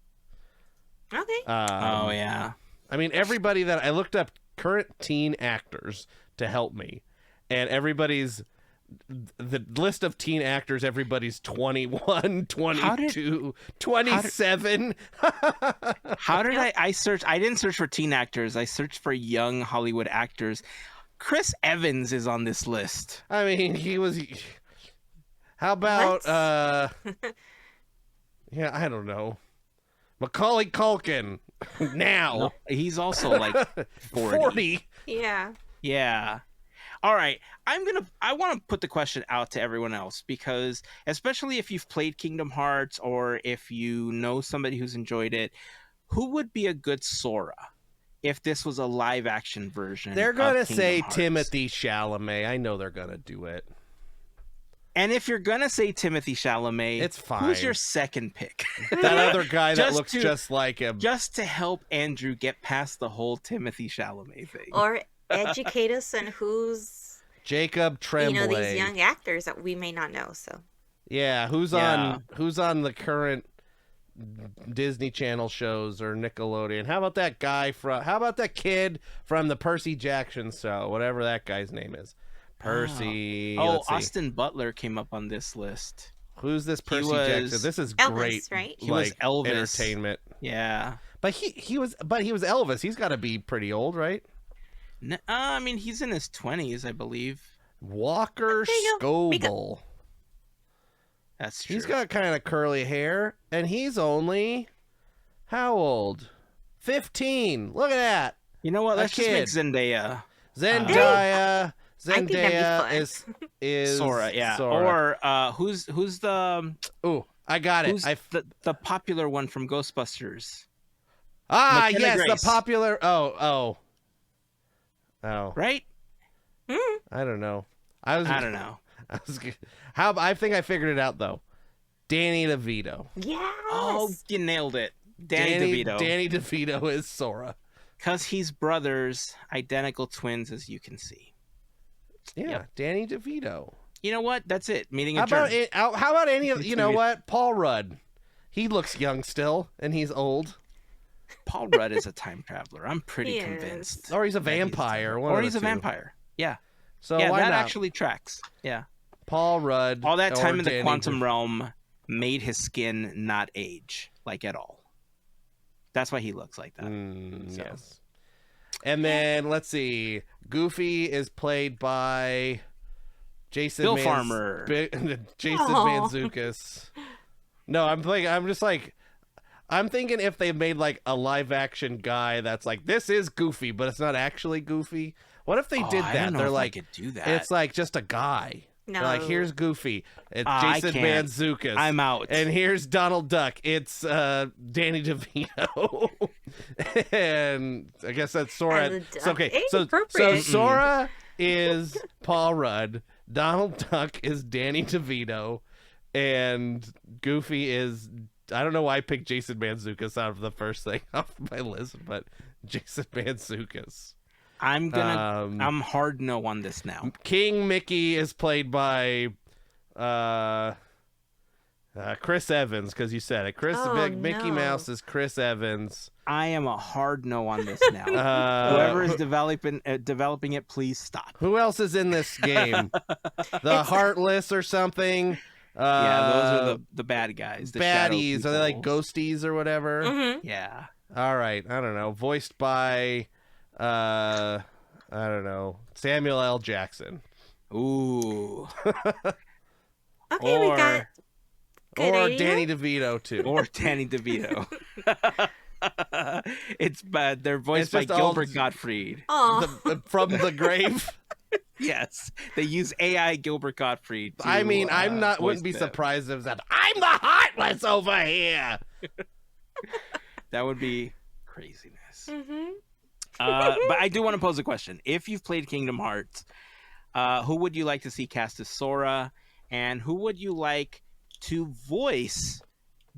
B: Okay.
C: Oh yeah.
D: I mean, everybody that I looked up current teen actors to help me, and the list of teen actors, everybody's 21, 22, 27.
C: How did I search? I didn't search for teen actors. I searched for young Hollywood actors. Chris Evans is on this list.
D: I mean, he was. How about yeah, I don't know. Macaulay Culkin. Now
C: No, he's also like 40.
B: Yeah.
C: Yeah. All right. I want to put the question out to everyone else, because especially if you've played Kingdom Hearts or if you know somebody who's enjoyed it, who would be a good Sora if this was a live action version?
D: they're gonna
C: of Kingdom
D: say
C: Hearts?
D: Timothy Chalamet. I know they're gonna do it.
C: And if you're gonna say Timothy Chalamet,
D: It's fine.
C: Who's your second pick?
D: That other guy that
C: Just
D: looks
C: to-
D: just like him.
C: Just to help Andrew get past the whole Timothy Chalamet thing.
B: Or educate us on who's
D: Jacob Tremblay.
B: these young actors that we may not know. So
D: Yeah, who's
C: Yeah.
D: on the current Disney Channel shows or Nickelodeon? How about that kid from the Percy Jackson show, whatever that guy's name is? Percy.
C: Oh,
D: let's see.
C: Austin Butler came up on this list.
D: Who's this Percy
C: was
D: Jackson? This is
B: Elvis,
D: great.
B: right?
C: He was
D: like,
C: Elvis.
D: entertainment.
C: Yeah.
D: But he was Elvis. He's got to be pretty old, right?
C: I mean, he's in his 20s, I believe.
D: Walker
B: There you go.
D: Scoble.
C: That's true.
D: He's got kind of curly hair, and he's only how old? 15. Look at that.
C: You know what?
D: a
C: Let's just make
D: kid.
C: Zendaya
D: Zendaya.
B: think that'd be fun.
D: is
C: Sora. Yeah.
D: Sora.
C: Or who's the
D: Ooh, I got it.
C: who's the popular one from Ghostbusters? McKenna
D: yes,
C: Grace.
D: the popular. Oh.
C: Right?
D: I don't know.
C: I don't know.
D: I think I figured it out though. Danny DeVito.
B: yes.
C: Oh, you nailed it. Danny DeVito.
D: Danny DeVito is Sora.
C: Because he's brothers, identical twins, as you can see.
D: Yeah,
C: Yep.
D: Danny DeVito.
C: You know what? That's it. Meeting
D: How about
C: adjourned.
D: how about any of
C: It's
D: you know
C: weird.
D: what? Paul Rudd. He looks young still, and he's old.
C: Paul Rudd is a time traveler. I'm pretty
B: He
C: convinced.
D: Or he's a
C: that he's
D: vampire. One
C: Or
D: of
C: he's
D: the
C: a
D: two.
C: vampire. Yeah.
D: So
C: Yeah,
D: why
C: that
D: not?
C: actually tracks. Yeah.
D: Paul Rudd.
C: All that time
D: or
C: in the
D: Danny
C: quantum realm made his skin not age, like, at all. That's why he looks like that. So.
D: Yes. And then let's see. Goofy is played by Jason
C: Bill Farmer.
D: Jason
B: Aw.
D: Mantzoukas. No, I'm thinking if they made like a live action guy that's like, this is Goofy, but it's not actually Goofy. What if they did
C: I
D: that?
C: don't know
D: They're
C: if I
D: like,
C: could do that.
D: it's like just a guy.
B: No.
D: They're like, here's Goofy. It's
C: I
D: Jason
C: can't.
D: Mantzoukas.
C: I'm out.
D: And here's Donald Duck. It's Danny DeVito. And I guess that's Sora.
B: And the
D: So, okay,
B: duck.
D: so
B: Inappropriate.
D: Sora is Paul Rudd. Donald Duck is Danny DeVito. And Goofy is, I don't know why I picked Jason Mantzoukas out of the first thing off my list, but Jason Mantzoukas.
C: I'm hard no on this now.
D: King Mickey is played by Chris Evans, because you said it. Mickey
B: no.
D: Mouse is Chris Evans.
C: I am a hard no on this now.
D: Uh,
C: Whoever is developing it, please stop.
D: Who else is in this game? The Heartless or something.
C: Yeah, those are the bad guys. The shadow
D: baddies. Are they like
C: people.
D: ghosties or whatever?
B: Mm-hmm.
C: Yeah.
D: All right, I don't know. Voiced by I don't know, Samuel L. Jackson.
C: Ooh.
B: Okay, we got good
D: or
B: idea.
D: Danny DeVito too.
C: Or Danny DeVito. It's bad. They're voiced
D: It's
C: by
D: just all-
C: Gilbert Gottfried.
B: Oh,
D: From the grave.
C: Yes, they use AI Gilbert Gottfried. To,
D: I mean, I'm not.
C: voice
D: Wouldn't be
C: them.
D: surprised if that. I'm the Heartless over here.
C: That would be craziness.
B: mm-hmm.
C: But I do want to pose a question. If you've played Kingdom Hearts, who would you like to see cast as Sora, and who would you like to voice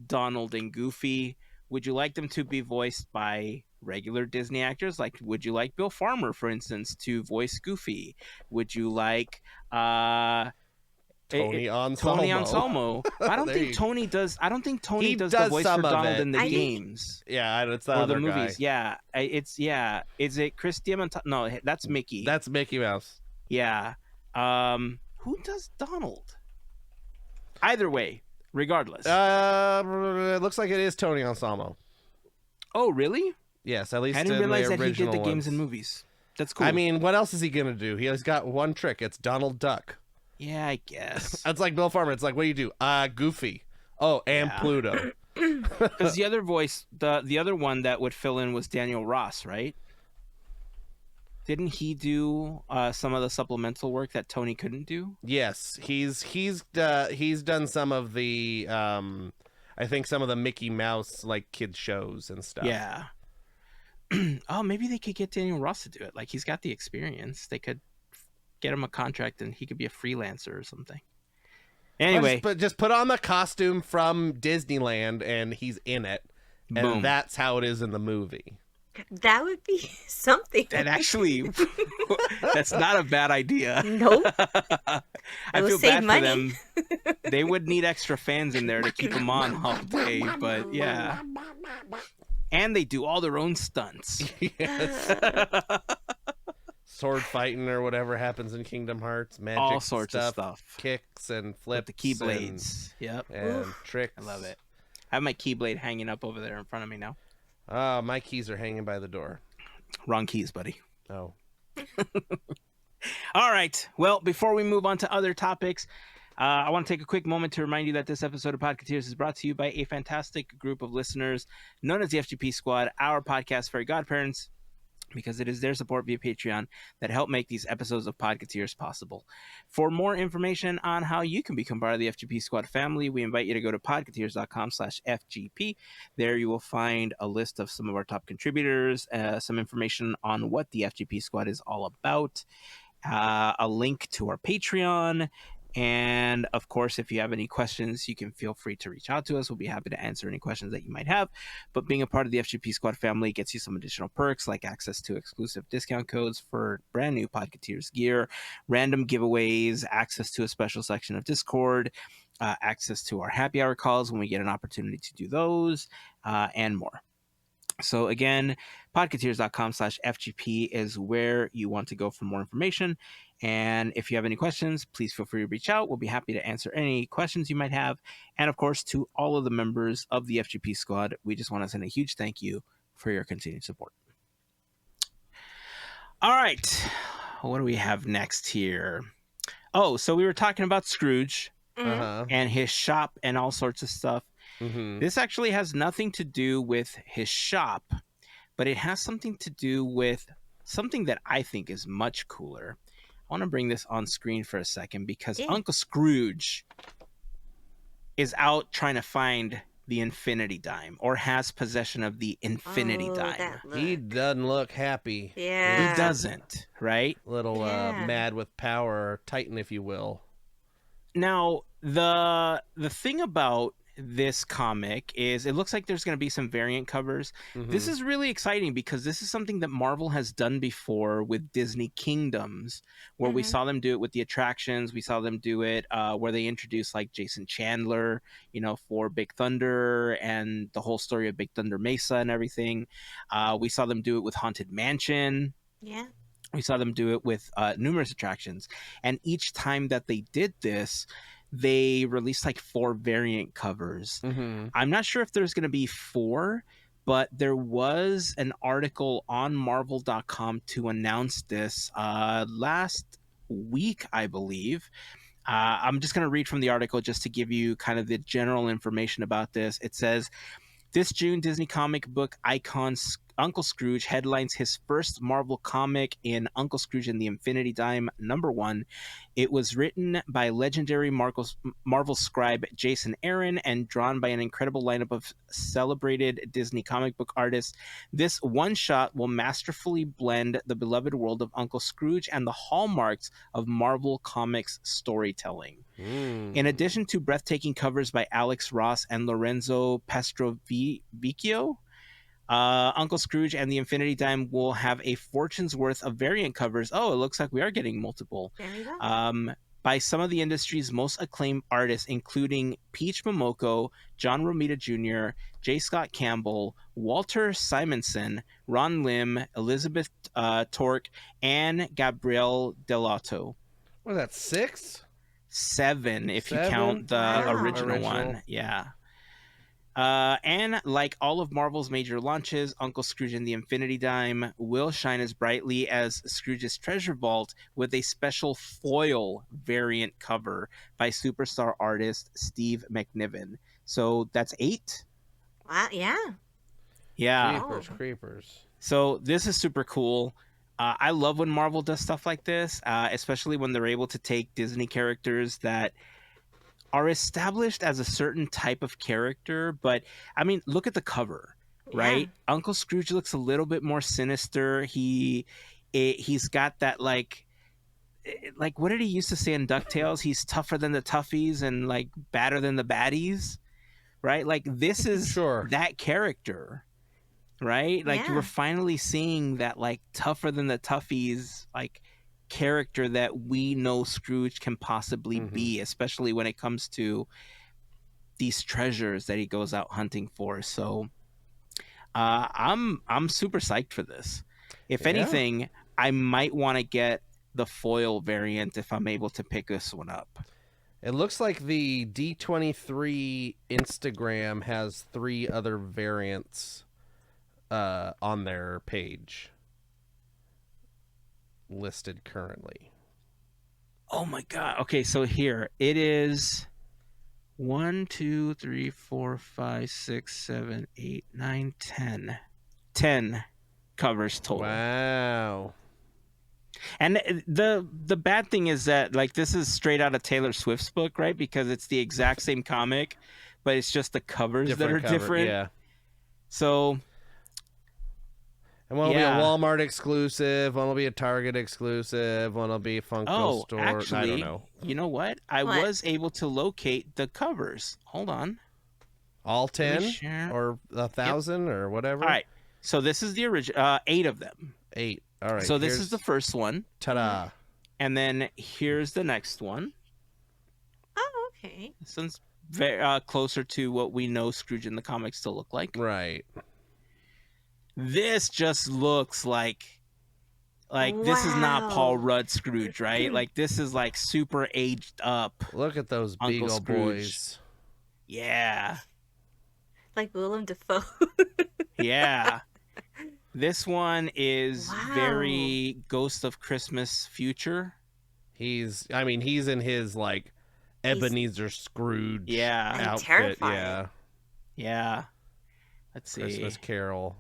C: Donald and Goofy? Would you like them to be voiced by regular Disney actors? Like, would you like Bill Farmer, for instance, to voice Goofy? Would you like
D: Tony Anselmo.
C: Tony Anselmo? I don't
D: There
C: think
D: you-
C: Tony does. I don't think Tony
D: He
C: does
D: does
C: the voice
D: some
C: for
D: of
C: Donald
D: it.
C: in the
B: I think-
C: games.
D: Yeah, it's the
C: Or
D: other
C: the movies,
D: guy.
C: yeah. Is it Chris Diamantino? No, that's Mickey.
D: That's Mickey Mouse.
C: Yeah. Who does Donald? Either way, regardless.
D: It looks like it is Tony Anselmo.
C: Oh, really?
D: Yes, at least
C: I didn't
D: in
C: realize
D: the
C: that he did the
D: original
C: games
D: ones.
C: and movies. That's cool.
D: I mean, what else is he gonna do? He has got one trick. It's Donald Duck.
C: yeah, I guess.
D: It's like Bill Farmer. It's like, what do you do? Goofy. Oh, and
C: Yeah.
D: Pluto.
C: Because the other voice, the other one that would fill in was Daniel Ross, right? Didn't he do some of the supplemental work that Tony couldn't do?
D: Yes, he's done some of the I think some of the Mickey Mouse like kid shows and stuff.
C: Yeah. Oh, maybe they could get Daniel Ross to do it. Like, he's got the experience. They could get him a contract and he could be a freelancer or something. Anyway,
D: But just put on the costume from Disneyland and he's in it. And
C: Boom.
D: that's how it is in the movie.
B: That would be something.
C: that actually, that's not a bad idea.
B: Nope.
C: I
B: will
C: feel
B: save
C: bad
B: money.
C: for them. They would need extra fans in there to keep them on all day, but yeah. And they do all their own stunts.
D: Yes. Sword fighting or whatever happens in Kingdom Hearts, magic
C: All sorts of stuff.
D: kicks and flips,
C: With the keyblades. Yep.
D: and tricks.
C: I love it. I have my keyblade hanging up over there in front of me now.
D: Oh, my keys are hanging by the door.
C: Wrong keys, buddy.
D: Oh,
C: All right. Well, before we move on to other topics, I want to take a quick moment to remind you that this episode of Podketeers is brought to you by a fantastic group of listeners known as the FGP Squad, our podcast, Fairy Godparents, because it is their support via Patreon that help make these episodes of Podketeers possible. For more information on how you can become part of the FGP Squad family, we invite you to go to podketeers.com/FGP. There you will find a list of some of our top contributors, some information on what the FGP Squad is all about, a link to our Patreon, And of course, if you have any questions, you can feel free to reach out to us. We'll be happy to answer any questions that you might have. But being a part of the FGP Squad family gets you some additional perks like access to exclusive discount codes for brand new Podketeers gear, random giveaways, access to a special section of Discord, access to our happy hour calls when we get an opportunity to do those, and more. So again, podketeers.com/FGP is where you want to go for more information. And if you have any questions, please feel free to reach out. We'll be happy to answer any questions you might have. And of course, to all of the members of the FGP Squad, we just want to send a huge thank you for your continued support. All right. What do we have next here? Oh, so we were talking about Scrooge and his shop and all sorts of stuff. This actually has nothing to do with his shop, but it has something to do with something that I think is much cooler. I want to bring this on screen for a second because Uncle Scrooge is out trying to find the Infinity Dime, or has possession of the Infinity Dime.
D: He doesn't look happy.
B: Yeah.
C: He doesn't, right?
D: Little mad with power, Titan, if you will.
C: Now, the thing about this comic is it looks like there's going to be some variant covers. This is really exciting because this is something that Marvel has done before with Disney Kingdoms, where we saw them do it with the attractions. We saw them do it where they introduced like Jason Chandler, you know, for Big Thunder and the whole story of Big Thunder Mesa and everything. We saw them do it with Haunted Mansion.
B: Yeah.
C: We saw them do it with numerous attractions. And each time that they did this, they released like 4 variant covers. I'm not sure if there's going to be 4, but there was an article on Marvel.com to announce this last week, I believe. I'm just going to read from the article just to give you kind of the general information about this. It says, this June, Disney comic book icon Uncle Scrooge headlines his first Marvel comic in Uncle Scrooge and the Infinity Dime #1. It was written by legendary Marvel scribe Jason Aaron and drawn by an incredible lineup of celebrated Disney comic book artists. This one-shot will masterfully blend the beloved world of Uncle Scrooge and the hallmarks of Marvel Comics storytelling. In addition to breathtaking covers by Alex Ross and Lorenzo Pastrovicchio, Uncle Scrooge and the Infinity Dime will have a fortune's worth of variant covers. Oh, it looks like we are getting multiple.
B: There we go.
C: By some of the industry's most acclaimed artists, including Peach Momoko, John Romita Jr., J. Scott Campbell, Walter Simonson, Ron Lim, Elizabeth Torque, and Gabrielle Delato.
D: What is that, 6?
C: 7 if you
D: 7?
C: count the
B: Wow.
C: original one. Yeah. And like all of Marvel's major launches, Uncle Scrooge and the Infinity Dime will shine as brightly as Scrooge's Treasure Vault with a special foil variant cover by superstar artist Steve McNiven. So that's 8?
B: Wow. Yeah.
C: Yeah.
D: Creepers.
C: So this is super cool. I love when Marvel does stuff like this, especially when they're able to take Disney characters that are established as a certain type of character. But I mean, look at the cover, right?
B: Yeah.
C: Uncle Scrooge looks a little bit more sinister. He's got that like what did he used to say in DuckTales? He's tougher than the toughies and like badder than the baddies, right? Like this is that character, right? Like
B: Yeah.
C: we're finally seeing that like tougher than the toughies like character that we know Scrooge can possibly be, especially when it comes to these treasures that he goes out hunting for. So I'm super psyched for this. If anything, I might want to get the foil variant if I'm able to pick this one up.
D: It looks like the D23 Instagram has 3 other variants on their page listed currently.
C: Oh my god. Okay, so here it is 1, 2, 3, 4, 5, 6, 7, 8, 9, 10. 10 covers total.
D: Wow.
C: And the bad thing is that like this is straight out of Taylor Swift's book, right? Because it's the exact same comic, but it's just the covers that are different.
D: Yeah.
C: So
D: And one will
C: Yeah.
D: be a Walmart exclusive, one will be a Target exclusive, one will be a Funko
C: Oh,
D: store.
C: actually,
D: I don't know.
C: you know what? I
B: What?
C: was able to locate the covers. Hold on.
D: All
C: Let me
D: 10
C: share.
D: or 1,000 or whatever?
C: All right. So this is the original, 8 of them.
D: 8. All right.
C: So this is the first one.
D: Ta-da.
C: And then here's the next one.
B: Oh, okay.
C: This one's very closer to what we know Scrooge in the comics to look like.
D: Right.
C: This just looks like this is not
B: Wow.
C: Paul Rudd Scrooge, right? Like this is like super aged up.
D: Look at those
C: Uncle
D: big old
C: Scrooge.
D: boys.
C: Yeah.
B: Like Willem Dafoe.
C: Yeah. This one is
B: Wow.
C: very Ghost of Christmas Future.
D: He's in his like Ebenezer Scrooge
C: Yeah.
B: I'm
D: outfit.
B: terrified.
D: Yeah.
C: Yeah. Let's see.
D: Christmas Carol.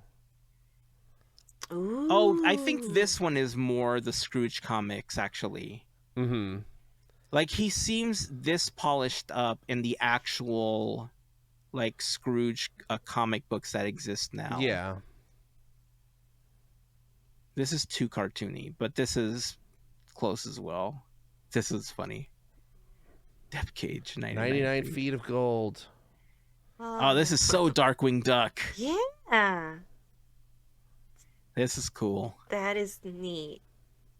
B: Ooh.
C: Oh, I think this one is more the Scrooge comics, actually.
D: Mm-hmm.
C: Like, he seems this polished up in the actual, like, Scrooge comic books that exist now.
D: Yeah.
C: This is too cartoony, but this is close as well. This is funny. Depth Cage,
D: 99 feet of gold.
C: Oh, this is so Darkwing Duck.
B: Yeah.
C: This is cool.
B: That is neat.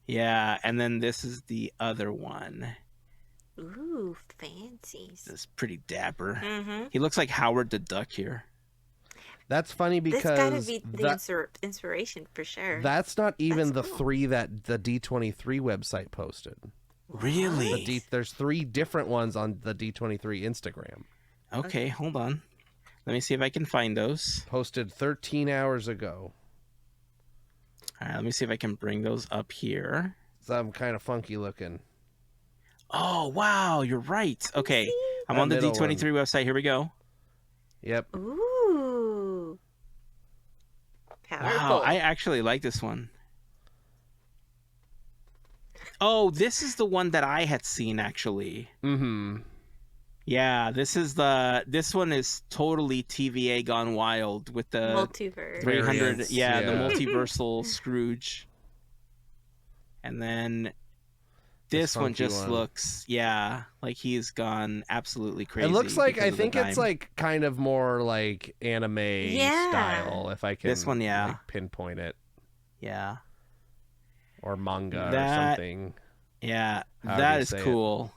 C: Yeah, and then this is the other one.
B: Ooh, fancies.
C: This is pretty dapper.
B: Mm-hmm.
C: He looks like Howard the Duck here.
D: That's funny because
B: This gotta be the inspiration for sure.
D: that's not even
B: That's
D: the
B: cool.
D: 3 that the D23 website posted.
C: Really?
D: There's 3 different ones on the D23 Instagram.
C: Okay, hold on. Let me see if I can find those.
D: Posted 13 hours ago.
C: All right, let me see if I can bring those up here.
D: Some kind of funky looking.
C: Oh, wow, you're right. Okay, I'm
D: That
C: on the
D: middle
C: D23 website. Here we go.
D: Yep.
B: Ooh. Powerful.
C: Wow, I actually like this one. Oh, this is the one that I had seen, actually.
D: Mm-hmm.
C: Yeah, this one is totally TVA gone wild with the
B: Multiverse.
C: 300,
D: Variants,
C: the
D: yeah.
C: multiversal Scrooge. And then this one
D: funky
C: just
D: one.
C: looks, like he's gone absolutely crazy.
D: It looks like,
C: because
D: I
C: of the
D: think it's
C: dime.
D: like kind of more like anime
B: Yeah.
D: style, if I can
C: This one, yeah.
D: like, pinpoint it.
C: Yeah,
D: Or manga or
C: That-
D: something.
C: yeah,
D: However
C: that
D: you
C: is
D: say it.
C: cool.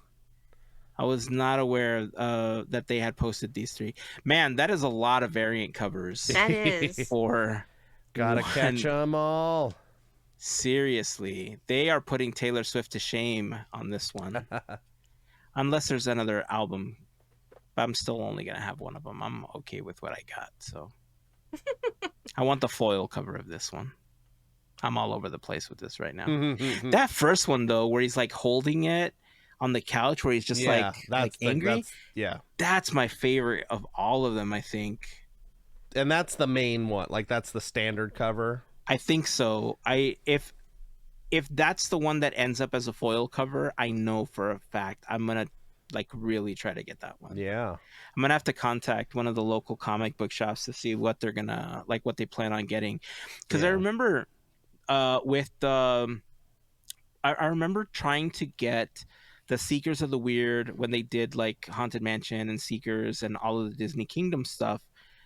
C: I was not aware that they had posted these 3. Man, that is a lot of variant covers
B: That is.
C: for
D: Gotta
C: one.
D: catch 'em all.
C: Seriously, they are putting Taylor Swift to shame on this one. Unless there's another album. But I'm still only going to have one of them. I'm okay with what I got. So I want the foil cover of this one. I'm all over the place with this right now. That first one, though, where he's like holding it on the couch, where he's just like angry. That's my favorite of all of them, I think.
D: And that's the main one. Like, that's the standard cover.
C: I think so. If that's the one that ends up as a foil cover, I know for a fact I'm gonna like really try to get that one.
D: Yeah.
C: I'm gonna have to contact one of the local comic book shops to see what they're gonna what they plan on getting, because I
D: Yeah.
C: remember with the I remember trying to get the Seekers of the Weird when they did like Haunted Mansion and Seekers and all of the Disney Kingdom stuff.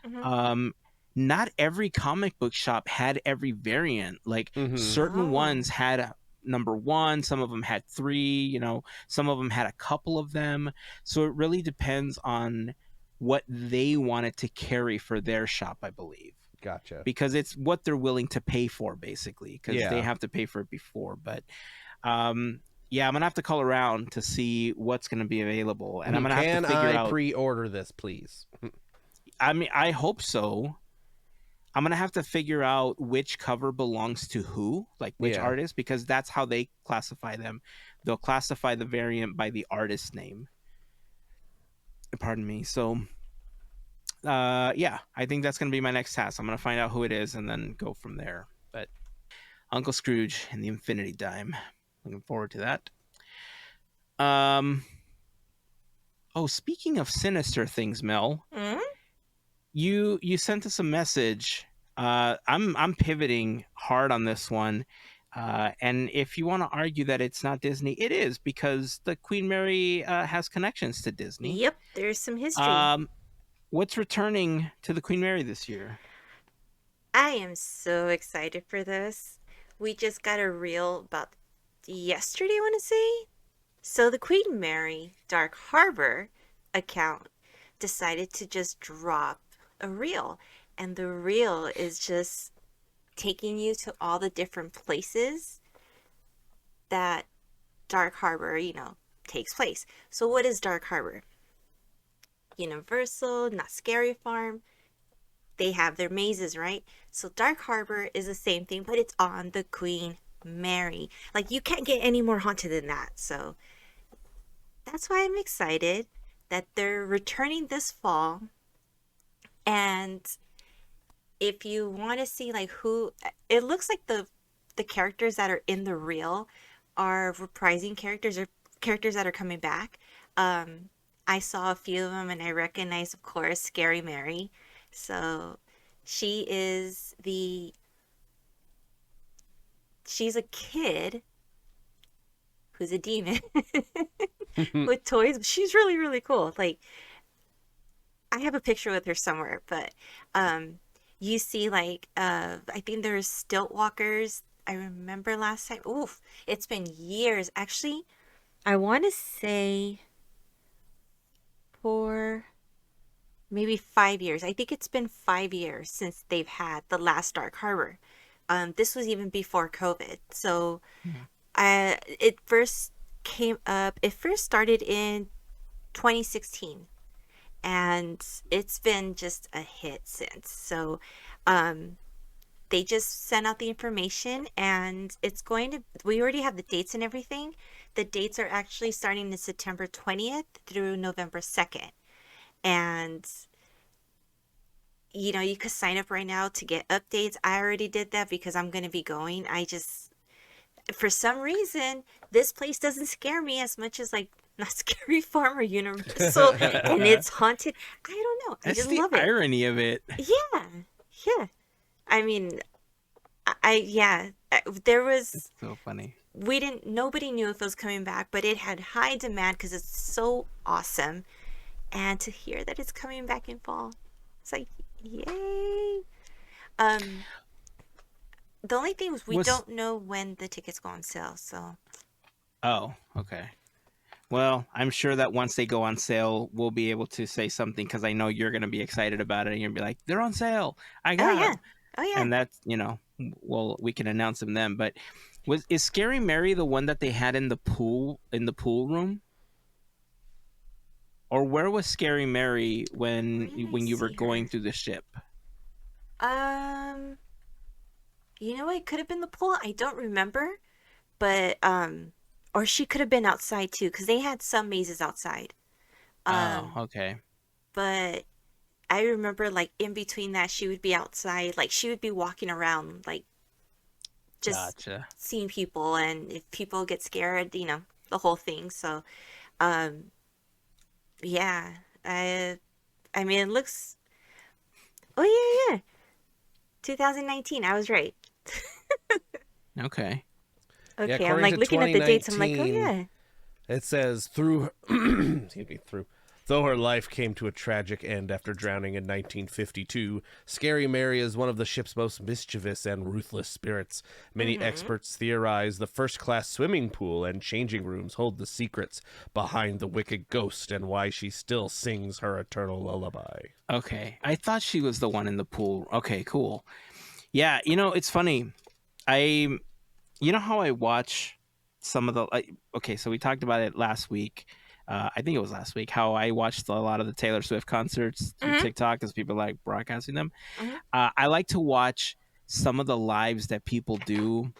B: Mhm.
C: Not every comic book shop had every variant. Like certain
B: Oh.
C: ones had number 1, some of them had 3, some of them had a couple of them. So it really depends on what they wanted to carry for their shop, I believe.
D: Gotcha.
C: Because it's what they're willing to pay for, basically, because
D: Yeah.
C: they have to pay for it before. But yeah, I'm gonna have to call around to see what's gonna be available, and I'm gonna have to figure out.
D: pre-order this, please?
C: I mean, I hope so. I'm gonna have to figure out which cover belongs to who, like which
D: Yeah.
C: artist, because that's how they classify them. They'll classify the variant by the artist name. Pardon me. So, yeah, I think that's gonna be my next task. I'm gonna find out who it is and then go from there. But Uncle Scrooge and the Infinity Dime. Looking forward to that. Oh, speaking of sinister things, Mel,
B: Mhm.
C: you sent us a message I'm pivoting hard on this one. And if you want to argue that it's not Disney, it is, because the Queen Mary has connections to Disney.
B: Yep, there's some history.
C: What's returning to the Queen Mary this year?
B: I am so excited for this. We just got a reel about yesterday, I want to say. So the Queen Mary Dark Harbor account decided to just drop a reel. And the reel is just taking you to all the different places that Dark Harbor, takes place. So what is Dark Harbor? Universal, Not Scary Farm. They have their mazes, right? So Dark Harbor is the same thing, but it's on the Queen Mary. Like, you can't get any more haunted than that. So that's why I'm excited that they're returning this fall. And if you want to see like who, it looks like the characters that are in the reel are reprising characters or characters that are coming back. I saw a few of them and I recognize, of course, Scary Mary. So she is she's a kid who's a demon with toys. She's really, really cool. Like, I have a picture with her somewhere, but you see like I think there's stilt walkers. I remember last time. Oof, it's been years. Actually, I want to say for maybe 5 years. I think it's been 5 years since they've had the last Dark Harbor. This was even before COVID. So it first came up, it first started in 2016. And it's been just a hit since. So they just sent out the information and we already have the dates and everything. The dates are actually starting in September 20th through November 2nd. And you could sign up right now to get updates. I already did that because I'm going to be going. For some reason, this place doesn't scare me as much as like Not Scary Farm or Universal, and it's haunted. I don't know. I
C: That's
B: just
C: the
B: love it.
C: irony of it.
B: Yeah. I mean, yeah. There was.
C: It's so funny.
B: Nobody knew if it was coming back, but it had high demand because it's so awesome. And to hear that it's coming back in fall, it's like, yay. The only thing is we don't know when the tickets go on sale, so.
C: Oh, okay. Well, I'm sure that once they go on sale, we'll be able to say something, because I know you're going to be excited about it. And you're going to be like, they're on sale. I got them.
B: Oh, yeah.
C: And that's, well, we can announce them then. But is Scary Mary the one that they had in the pool room? Or where was Scary Mary when you were going through the ship?
B: It could have been the pool. I don't remember. But, or she could have been outside too, because they had some mazes outside.
C: Okay.
B: But I remember, like, in between that, she would be outside. Like, she would be walking around, like, just seeing people. And if people get scared, the whole thing. So, yeah. I mean, it looks... Oh, yeah. 2019. I was right.
C: Okay.
B: Okay,
D: yeah,
B: I'm like looking at the dates. I'm like, oh yeah.
D: It says though her life came to a tragic end after drowning in 1952, Scary Mary is one of the ship's most mischievous and ruthless spirits. Many experts theorize the first-class swimming pool and changing rooms hold the secrets behind the wicked ghost and why she still sings her eternal lullaby. Okay.
C: I thought she was the one in the pool. Okay, cool. Yeah, it's funny. You know how I watch some of the... okay, so we talked about it last week. I think it was last week, how I watched a lot of the Taylor Swift concerts through TikTok because people like broadcasting them. I like to watch some of the lives that people do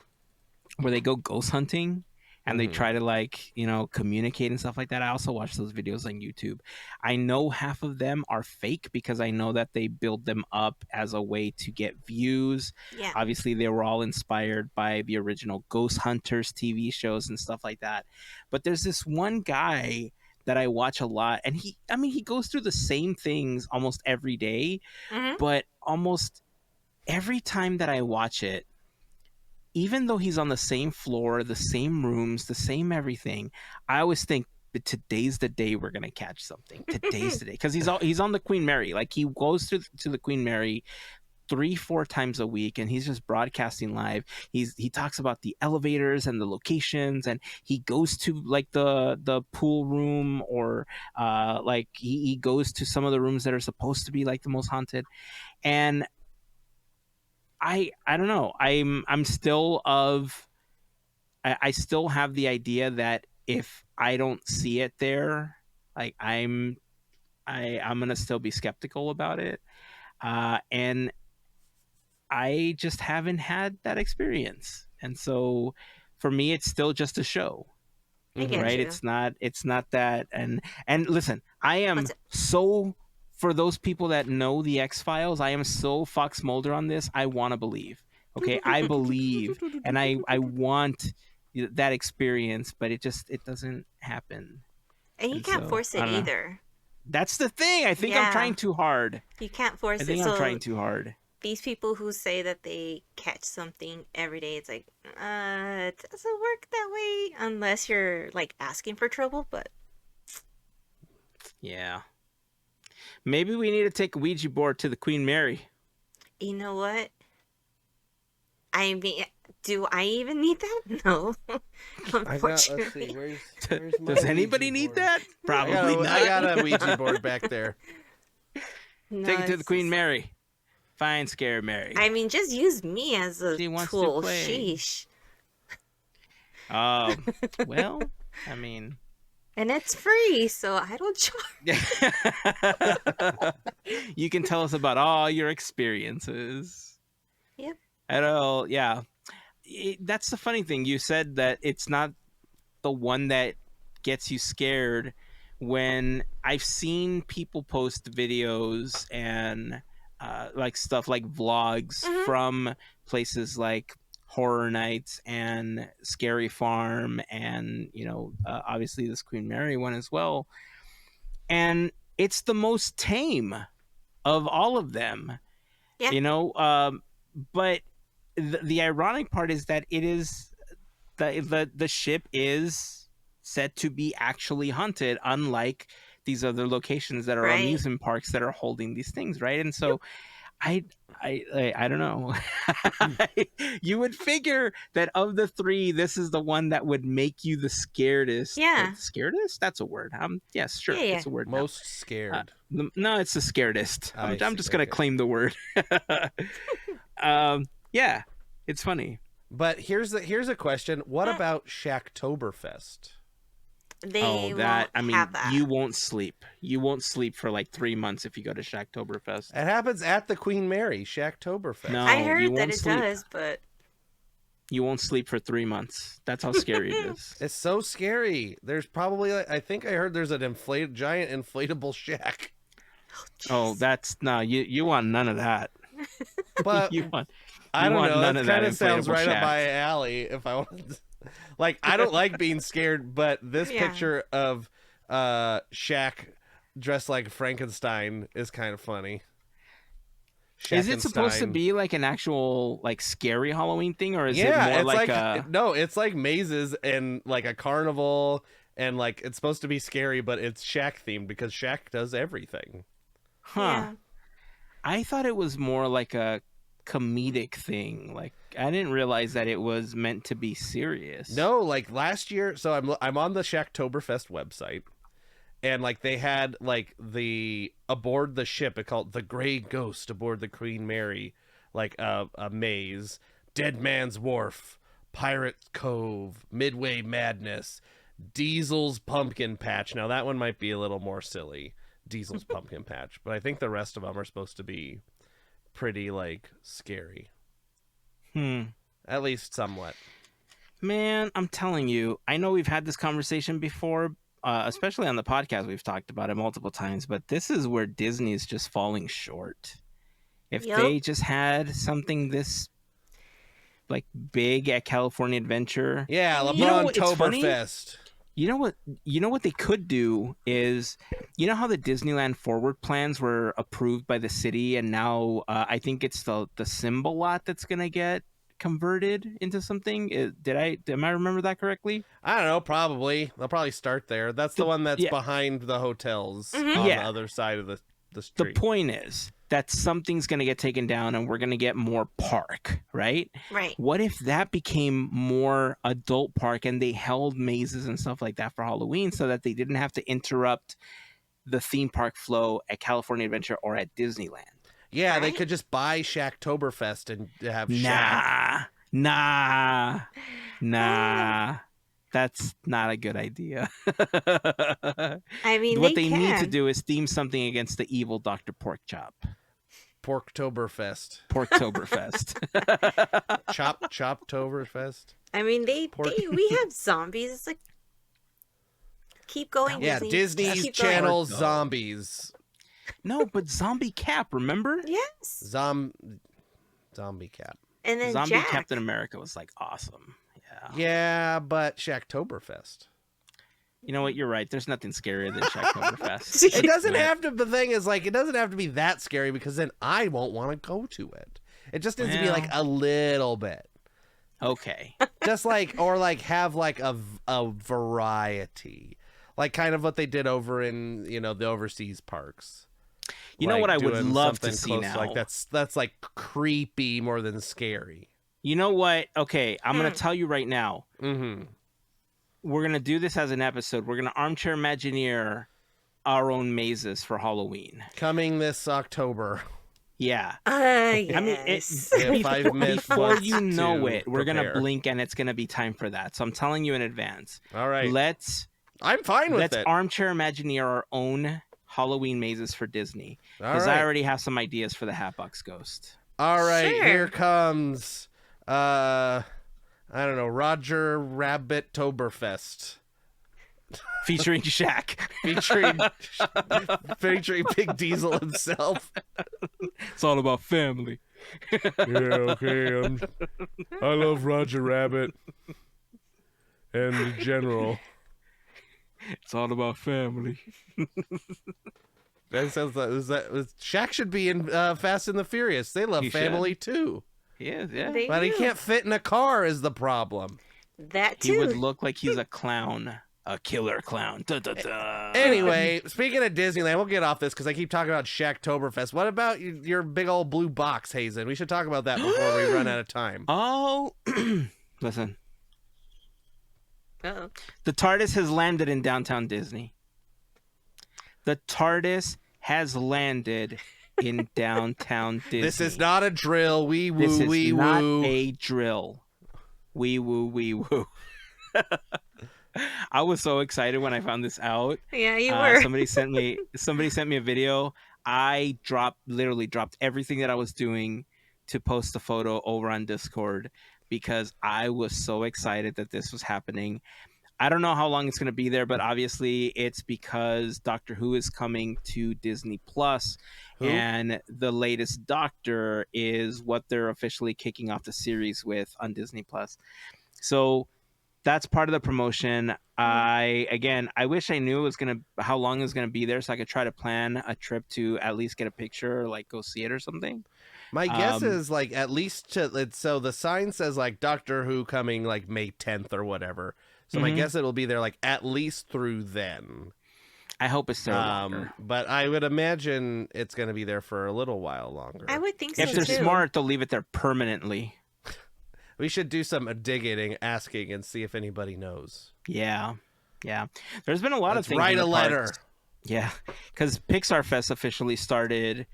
C: where they go ghost hunting and they try to communicate and stuff like that. I also watch those videos on YouTube. I know half of them are fake because I know that they build them up as a way to get views.
B: Yeah.
C: Obviously, they were all inspired by the original Ghost Hunters TV shows and stuff like that. But there's this one guy that I watch a lot, and he goes through the same things almost every day, but almost every time that I watch it, even though he's on the same floor, the same rooms, the same everything, I always think that today's the day we're gonna catch something. Today's the day, because he's on the Queen Mary. Like, he goes to the Queen Mary 3-4 times a week, and he's just broadcasting live. He talks about the elevators and the locations, and he goes to like the pool room, or like he goes to some of the rooms that are supposed to be like the most haunted. And I don't know. I'm still of I still have the idea that if I don't see it there, like I'm gonna still be skeptical about it. And I just haven't had that experience. And so for me, it's still just a show,
B: I get
C: right?
B: you.
C: It's not that. And listen, I am
B: What's it?
C: so, for those people that know the X-Files, I am so Fox Mulder on this. I want to believe. Okay. I believe, and I want that experience, but it doesn't happen.
B: And you
C: And
B: can't
C: so,
B: force
C: I
B: it
C: don't know.
B: either.
C: That's the thing. I think I'm
B: Yeah.
C: trying too hard.
B: You can't force
C: I
B: it.
C: think I'm
B: So
C: trying too hard.
B: these people who say that they catch something every day, it's like, it doesn't work that way unless you're like asking for trouble. But
C: Yeah. Maybe we need to take a Ouija board to the Queen Mary.
B: you know what? I mean, do I even need that? No.
D: Let's see,
B: Unfortunately.
D: where's my
C: Does anybody
D: Ouija
C: need
D: board?
C: that? Probably
D: I
C: not.
D: got a Ouija board back there.
B: No,
C: Take it to
B: it's
C: the Queen
B: just-
C: Mary. Fine, scare Mary.
B: I mean, just use me as a
C: She wants to
B: tool.
C: play.
B: Sheesh.
C: Well, I mean,
B: And it's free, so I don't charge.
C: you can tell us about all your experiences.
B: Yep.
C: Yeah. That's the funny thing. You said that it's not the one that gets you scared. When I've seen people post videos and like stuff like vlogs from places like Horror Nights and Scary Farm, and obviously this Queen Mary one as well, and it's the most tame of all of them.
B: Yeah.
C: But the ironic part is that it is the ship is said to be actually haunted, unlike these other locations that are
B: Right.
C: amusement parks that are holding these things, right? And so I don't know. You would figure that of the three, this is the one that would make you the scaredest.
B: Yeah.
C: Scaredest? That's a word. Yes, sure.
B: Yeah.
C: It's a word. now.
D: Most scared.
C: No, it's the scaredest.
D: I
C: I'm
D: see,
C: just gonna
D: okay.
C: claim the word. Yeah, it's funny.
D: But here's a question. What about Shacktoberfest?
B: They
C: Oh,
B: won't have that.
C: you won't sleep. You won't sleep for like 3 months if you go to Shacktoberfest.
D: It happens at the Queen Mary, Shacktoberfest.
C: No.
B: I
C: you
B: heard that
C: won't
B: it
C: sleep.
B: does, but
C: You won't sleep for 3 months. That's how scary it is.
D: It's so scary. There's probably, I think I heard there's an giant inflatable shack.
C: Oh, that's no. You want none of that.
D: But
C: You want.
D: I don't
C: want
D: know.
C: none
D: That
C: of that
D: kind of sounds
C: inflatable
D: right up
C: shack.
D: my alley. If I wanted, like, I don't like being scared, but this
B: Yeah.
D: picture of Shaq dressed like Frankenstein is kind of funny.
C: Is it supposed to
D: Shackenstein.
C: be like an actual like scary Halloween thing, or is
D: Yeah,
C: it more
D: it's
C: like
D: like
C: a?
D: no, it's like mazes and like a carnival, and like it's supposed to be scary, but it's Shaq themed because Shaq does everything.
C: Huh.
B: yeah.
C: I thought it was more like a comedic thing. Like, I didn't realize that it was meant to be serious.
D: No, like last year, so I'm on the Shacktoberfest website, and like they had like the aboard the ship, it called the Gray Ghost aboard the Queen Mary, like a maze, Dead Man's Wharf, Pirate Cove, Midway Madness, Diesel's Pumpkin Patch. Now that one might be a little more silly, Diesel's Pumpkin Patch, but I think the rest of them are supposed to be pretty like scary, at least somewhat.
C: Man, I'm telling you, I know we've had this conversation before, especially on the podcast. We've talked about it multiple times, but this is where Disney is just falling short. If
B: Yup.
C: they just had something this like big at California Adventure,
D: Yeah,
C: You know,
D: LeBron
C: it's funny.
D: Toberfest.
C: You know what? You know what they could do is, you know how the Disneyland Forward plans were approved by the city, and now I think it's the symbol lot that's gonna get converted into something. Am I remember that correctly?
D: I don't know. Probably they'll probably start there. That's the one that's
C: Yeah.
D: behind the hotels
B: Mhm.
D: on
C: Yeah.
D: the other side of the
C: The
D: street.
C: point is that something's going to get taken down and we're going to get more park, right?
B: Right.
C: What if that became more adult park and they held mazes and stuff like that for Halloween so that they didn't have to interrupt the theme park flow at California Adventure or at Disneyland?
D: Yeah, they
B: Right?
D: could just buy Shacktoberfest and have Shack.
C: Nah. That's not a good idea.
B: I mean,
C: What
B: they
C: they need to
B: can.
C: do is theme something against the evil Dr. Porkchop.
D: Porktoberfest.
C: Porktoberfest.
D: Choptoberfest.
B: I mean,
D: Pork.
B: we have zombies. It's like, keep going,
D: Yeah,
B: Disney.
D: Disney's
B: Keep going.
D: Channel
C: Pork, though.
D: Zombies.
C: No, but Zombie Cap, remember?
B: Yes.
D: Zombie Cap.
B: And then
C: Zombie
B: Jack.
C: Captain America was like awesome. Yeah.
D: Yeah, but Shacktoberfest.
C: You know what? You're right. There's nothing scarier than Shacktoberfest.
D: It doesn't
C: Right.
D: have to. The thing is, like, it doesn't have to be that scary because then I won't want to go to it. It just needs to be like a little bit,
C: Okay.
D: just like or like have like a variety, like kind of what they did over in the overseas parks.
C: You know
D: Like
C: what I would
D: doing
C: love to
D: something
C: see
D: close
C: now?
D: Like that's like creepy more than scary.
C: You know what? Okay, I'm going to tell you right now.
D: Mm-hmm.
C: We're going to do this as an episode. We're going to armchair Imagineer our own mazes for Halloween.
D: Coming this October.
C: Yeah.
B: Yes.
C: I mean,
D: If I've missed
C: before
D: months
C: you know
D: to
C: it, we're going to
D: prepare.
C: blink and it's going to be time for that. So I'm telling you in advance.
D: All right. I'm fine with
C: Let's
D: it.
C: armchair Imagineer our own Halloween mazes for Disney.
D: All
C: Because
D: right.
C: I already have some ideas for the Hatbox Ghost.
D: All right,
B: Sure.
D: here comes I don't know, Roger Rabbit Toberfest.
C: Featuring Shaq.
D: featuring Big Diesel himself.
C: It's all about family.
D: Yeah, okay. I love Roger Rabbit and the General.
C: It's all about family.
D: That sounds like Shaq should be in Fast and the Furious. They love
C: He
D: family too,
C: Yeah, yeah.
B: They
D: but he
B: do.
D: can't fit in a car. Is the problem?
B: That
C: He
B: too.
C: would look like he's a clown. A killer clown. Da, da, da.
D: Anyway, speaking of Disneyland, we'll get off this because I keep talking about Shacktoberfest. What about your big old blue box, Heyzen? We should talk about that before we run out of time.
C: Oh, listen.
B: Uh-oh.
C: The TARDIS has landed in downtown Disney. The TARDIS has landed in downtown Disney.
D: This is not a drill. Wee woo,
C: This is
D: wee
C: not
D: woo.
C: a drill. Wee woo, wee woo. I was so excited when I found this out.
B: Yeah, you were.
C: Somebody sent me a video. I literally dropped everything that I was doing to post the photo over on Discord because I was so excited that this was happening. I don't know how long it's going to be there, but obviously it's because Doctor Who is coming to Disney Plus,
D: Who?
C: and the latest Doctor is what they're officially kicking off the series with on Disney Plus. So that's part of the promotion. I wish I knew how long it was gonna be there, so I could try to plan a trip to at least get a picture, or like go see it or something.
D: My guess is like at least so the sign says like Doctor Who coming like May 10th or whatever. So my
C: Mhm.
D: guess it'll be there like at least through then.
C: I hope it's there longer.
D: But I would imagine it's going to be there for a little while longer.
B: I would think so
C: If they're
B: too.
C: smart, they'll leave it there permanently.
D: We should do some digging, asking, and see if anybody knows.
C: Yeah. There's been a lot
D: Let's
C: of things.
D: write
C: in the
D: a letter.
C: parks. Yeah, because Pixar Fest officially started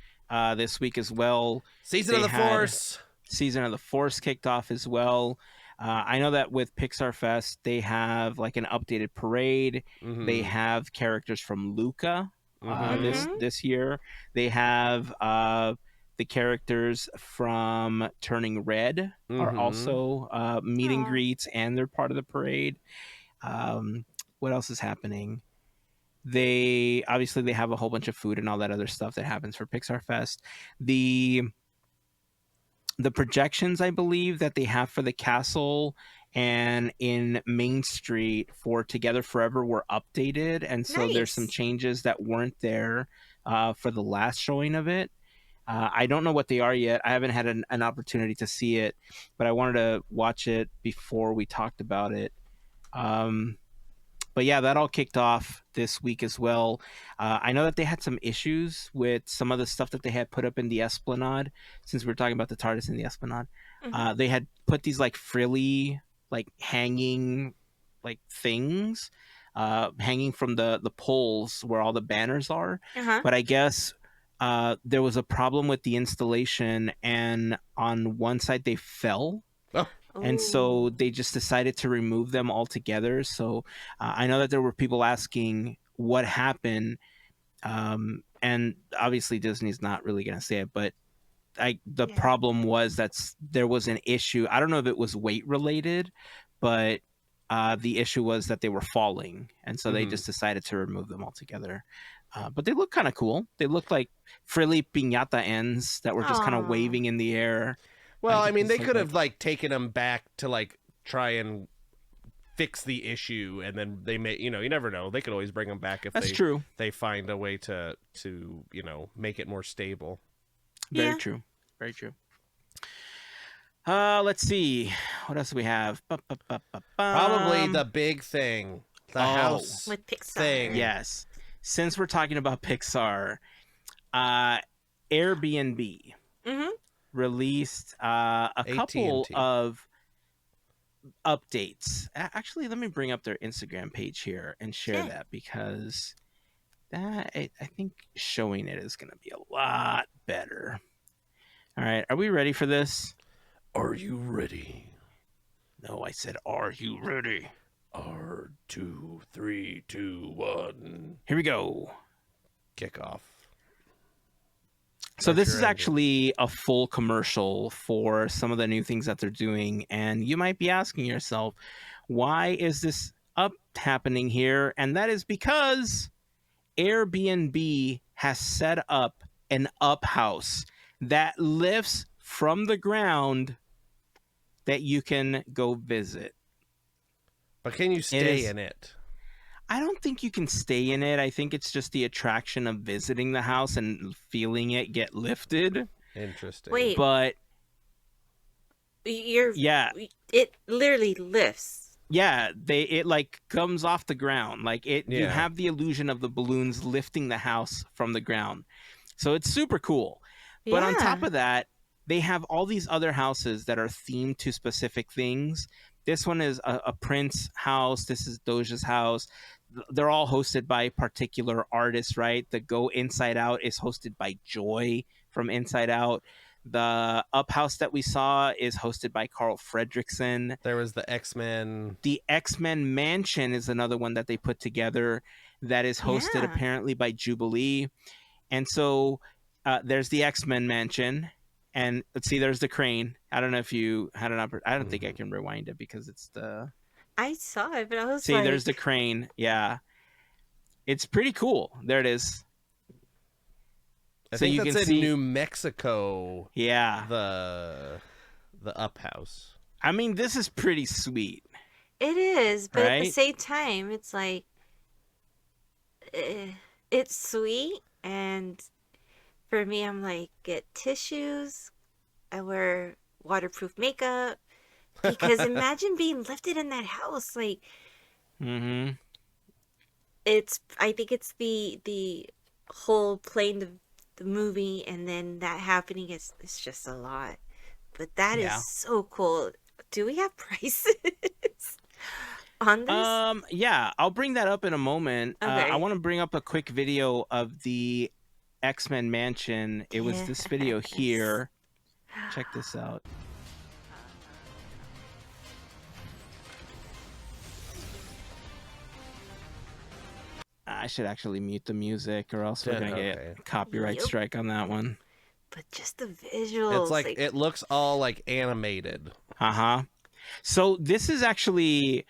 C: this week as well.
D: Season of
C: They
D: the
C: had-
D: Force.
C: Season of the Force kicked off as well. I know that with Pixar Fest, they have like an updated parade.
D: Mhm.
C: They have characters from Luca
D: Mhm.
C: this year. They have the characters from Turning Red are
D: Mhm.
C: also meet and
B: Aw.
C: greets, and they're part of the parade. What else is happening? They have a whole bunch of food and all that other stuff that happens for Pixar Fest. The the projections, I believe, that they have for the castle and in Main Street for Together Forever were updated, and so there's some
B: Nice.
C: changes that weren't there for the last showing of it. I don't know what they are yet. I haven't had an opportunity to see it, but I wanted to watch it before we talked about it. But yeah, that all kicked off this week as well. I know that they had some issues with some of the stuff that they had put up in the Esplanade. Since we're talking about the TARDIS in the Esplanade, they had put these like frilly, like hanging, like things, hanging from the poles where all the banners are. But I guess there was a problem with the installation, and on one side they fell.
D: Oh.
C: And so they just decided to remove them altogether. So I know that there were people asking what happened. And obviously Disney's not really going to say it, but the problem was that there was an issue. I don't know if it was weight related, but the issue was that they were falling. And so they just decided to remove them altogether. But they look kind of cool. They look like frilly piñata ends that were just kind of waving in the air.
D: Well,
C: Like,
D: I mean, they
C: like
D: could have like taken them back to like try and fix the issue, and then they may, you never know. They could always bring them back if
C: That's true.
D: they find a way to make it more stable.
C: Very true. Very true. Let's see. What else do we have?
D: Probably the big thing, the house
B: with Pixar
D: thing.
C: Yes. Since we're talking about Pixar, Airbnb released a couple of updates. Actually, let me bring up their Instagram page here and share that, because that I think showing it is going to be a lot better. All right, are we ready for this?
D: Are you ready?
C: No, I said, are you ready?
D: R2, 3, 2, 1.
C: Here we go.
D: Kick off.
C: So this is actually a full commercial for some of the new things that they're doing. And you might be asking yourself, why is this happening here? And that is because Airbnb has set up an up house that lifts from the ground that you can go visit.
D: But can you stay in it?
C: I don't think you can stay in it. I think it's just the attraction of visiting the house and feeling it get lifted.
D: Interesting.
B: Wait.
C: But
B: it literally lifts.
C: Yeah, it like comes off the ground. Like you have the illusion of the balloons lifting the house from the ground. So it's super cool. But on top of that, they have all these other houses that are themed to specific things. This one is a Prince house. This is Doja's house. They're all hosted by particular artists, right? The Go Inside Out is hosted by Joy from Inside Out. The Up House that we saw is hosted by Carl Fredricksen.
D: There was the X-Men.
C: The X-Men Mansion is another one that they put together that is hosted apparently by Jubilee. And so there's the X-Men Mansion. And let's see, there's the crane. I don't know if you had an opportunity. I don't think I can rewind it because it's the...
B: I saw it, but I was
C: See, there's the crane. Yeah. It's pretty cool. There it is.
D: I think you that's in New Mexico.
C: Yeah.
D: The Up House.
C: I mean, this is pretty sweet.
B: It is, but at the same time, it's like... it's sweet, and... For me, I'm like, get tissues. I wear waterproof makeup. Because imagine being lifted in that house. Like, I think it's the whole playing the movie and then that happening. It's just a lot. But that is so cool. Do we have prices on this?
C: Yeah, I'll bring that up in a moment.
B: Okay.
C: I want to bring up a quick video of the X-Men Mansion. It was this video here. Check this out. I should actually mute the music or else we're going to get a copyright strike on that one.
B: But just the visuals.
D: It's like it looks all like animated.
C: So this is actually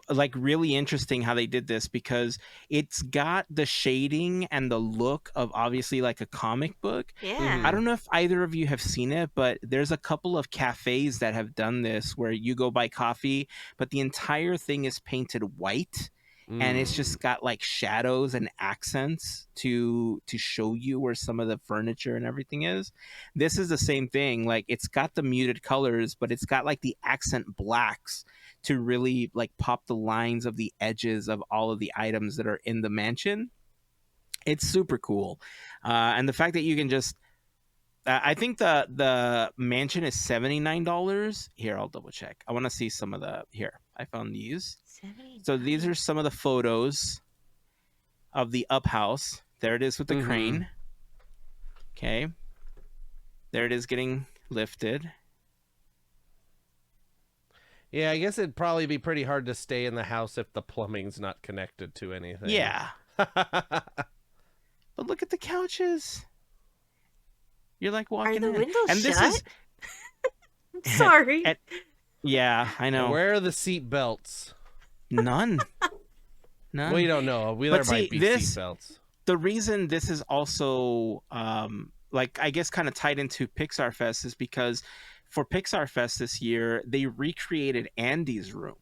C: like really interesting how they did this, because it's got the shading and the look of obviously like a comic book.
B: Yeah.
C: I don't know if either of you have seen it, but there's a couple of cafes that have done this where you go buy coffee, but the entire thing is painted white. And it's just got like shadows and accents to show you where some of the furniture and everything is. This is the same thing. Like, it's got the muted colors, but it's got like the accent blacks to really like pop the lines of the edges of all of the items that are in the mansion. It's super cool. And the fact that you can just I think the mansion is $79. Here, I'll double check. I want to see some of the here. I found these.
B: 79.
C: So these are some of the photos of the up house. There it is with the crane. Okay. There it is getting lifted.
D: Yeah, I guess it'd probably be pretty hard to stay in the house if the plumbing's not connected to anything.
C: Yeah. But look at the couches. You're like walking
B: Are the
C: in.
B: windows
C: And this
B: shut?
C: is
B: Sorry.
C: yeah, I know.
D: Where are the seat belts?
C: None.
D: Well, you don't know. There
C: But
D: might
C: see,
D: be seat belts.
C: The reason this is also like I guess kind of tied into Pixar Fest is because for Pixar Fest this year, they recreated Andy's room.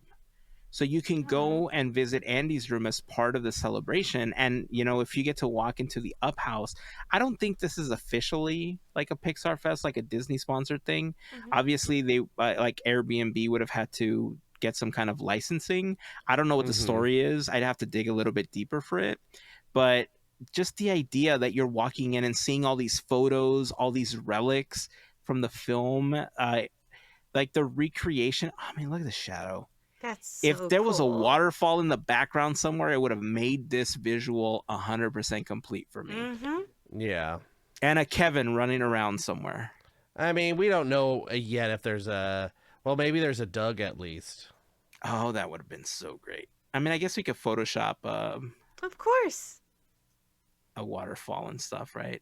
C: So you can go and visit Andy's room as part of the celebration. And, you know, if you get to walk into the up house, I don't think this is officially like a Pixar Fest, like a Disney sponsored thing. Obviously, they like Airbnb would have had to get some kind of licensing. I don't know what the story is. I'd have to dig a little bit deeper for it. But just the idea that you're walking in and seeing all these photos, all these relics from the film, like the recreation. I mean, look at the shadow.
B: That's so
C: If there was a
B: cool.
C: waterfall in the background somewhere, it would have made this visual 100% complete for me.
D: Yeah.
C: And a Kevin running around somewhere.
D: I mean, we don't know yet if there's maybe there's a Doug at least.
C: Oh, that would have been so great. I mean, I guess we could Photoshop
B: Of course.
C: a waterfall and stuff, right?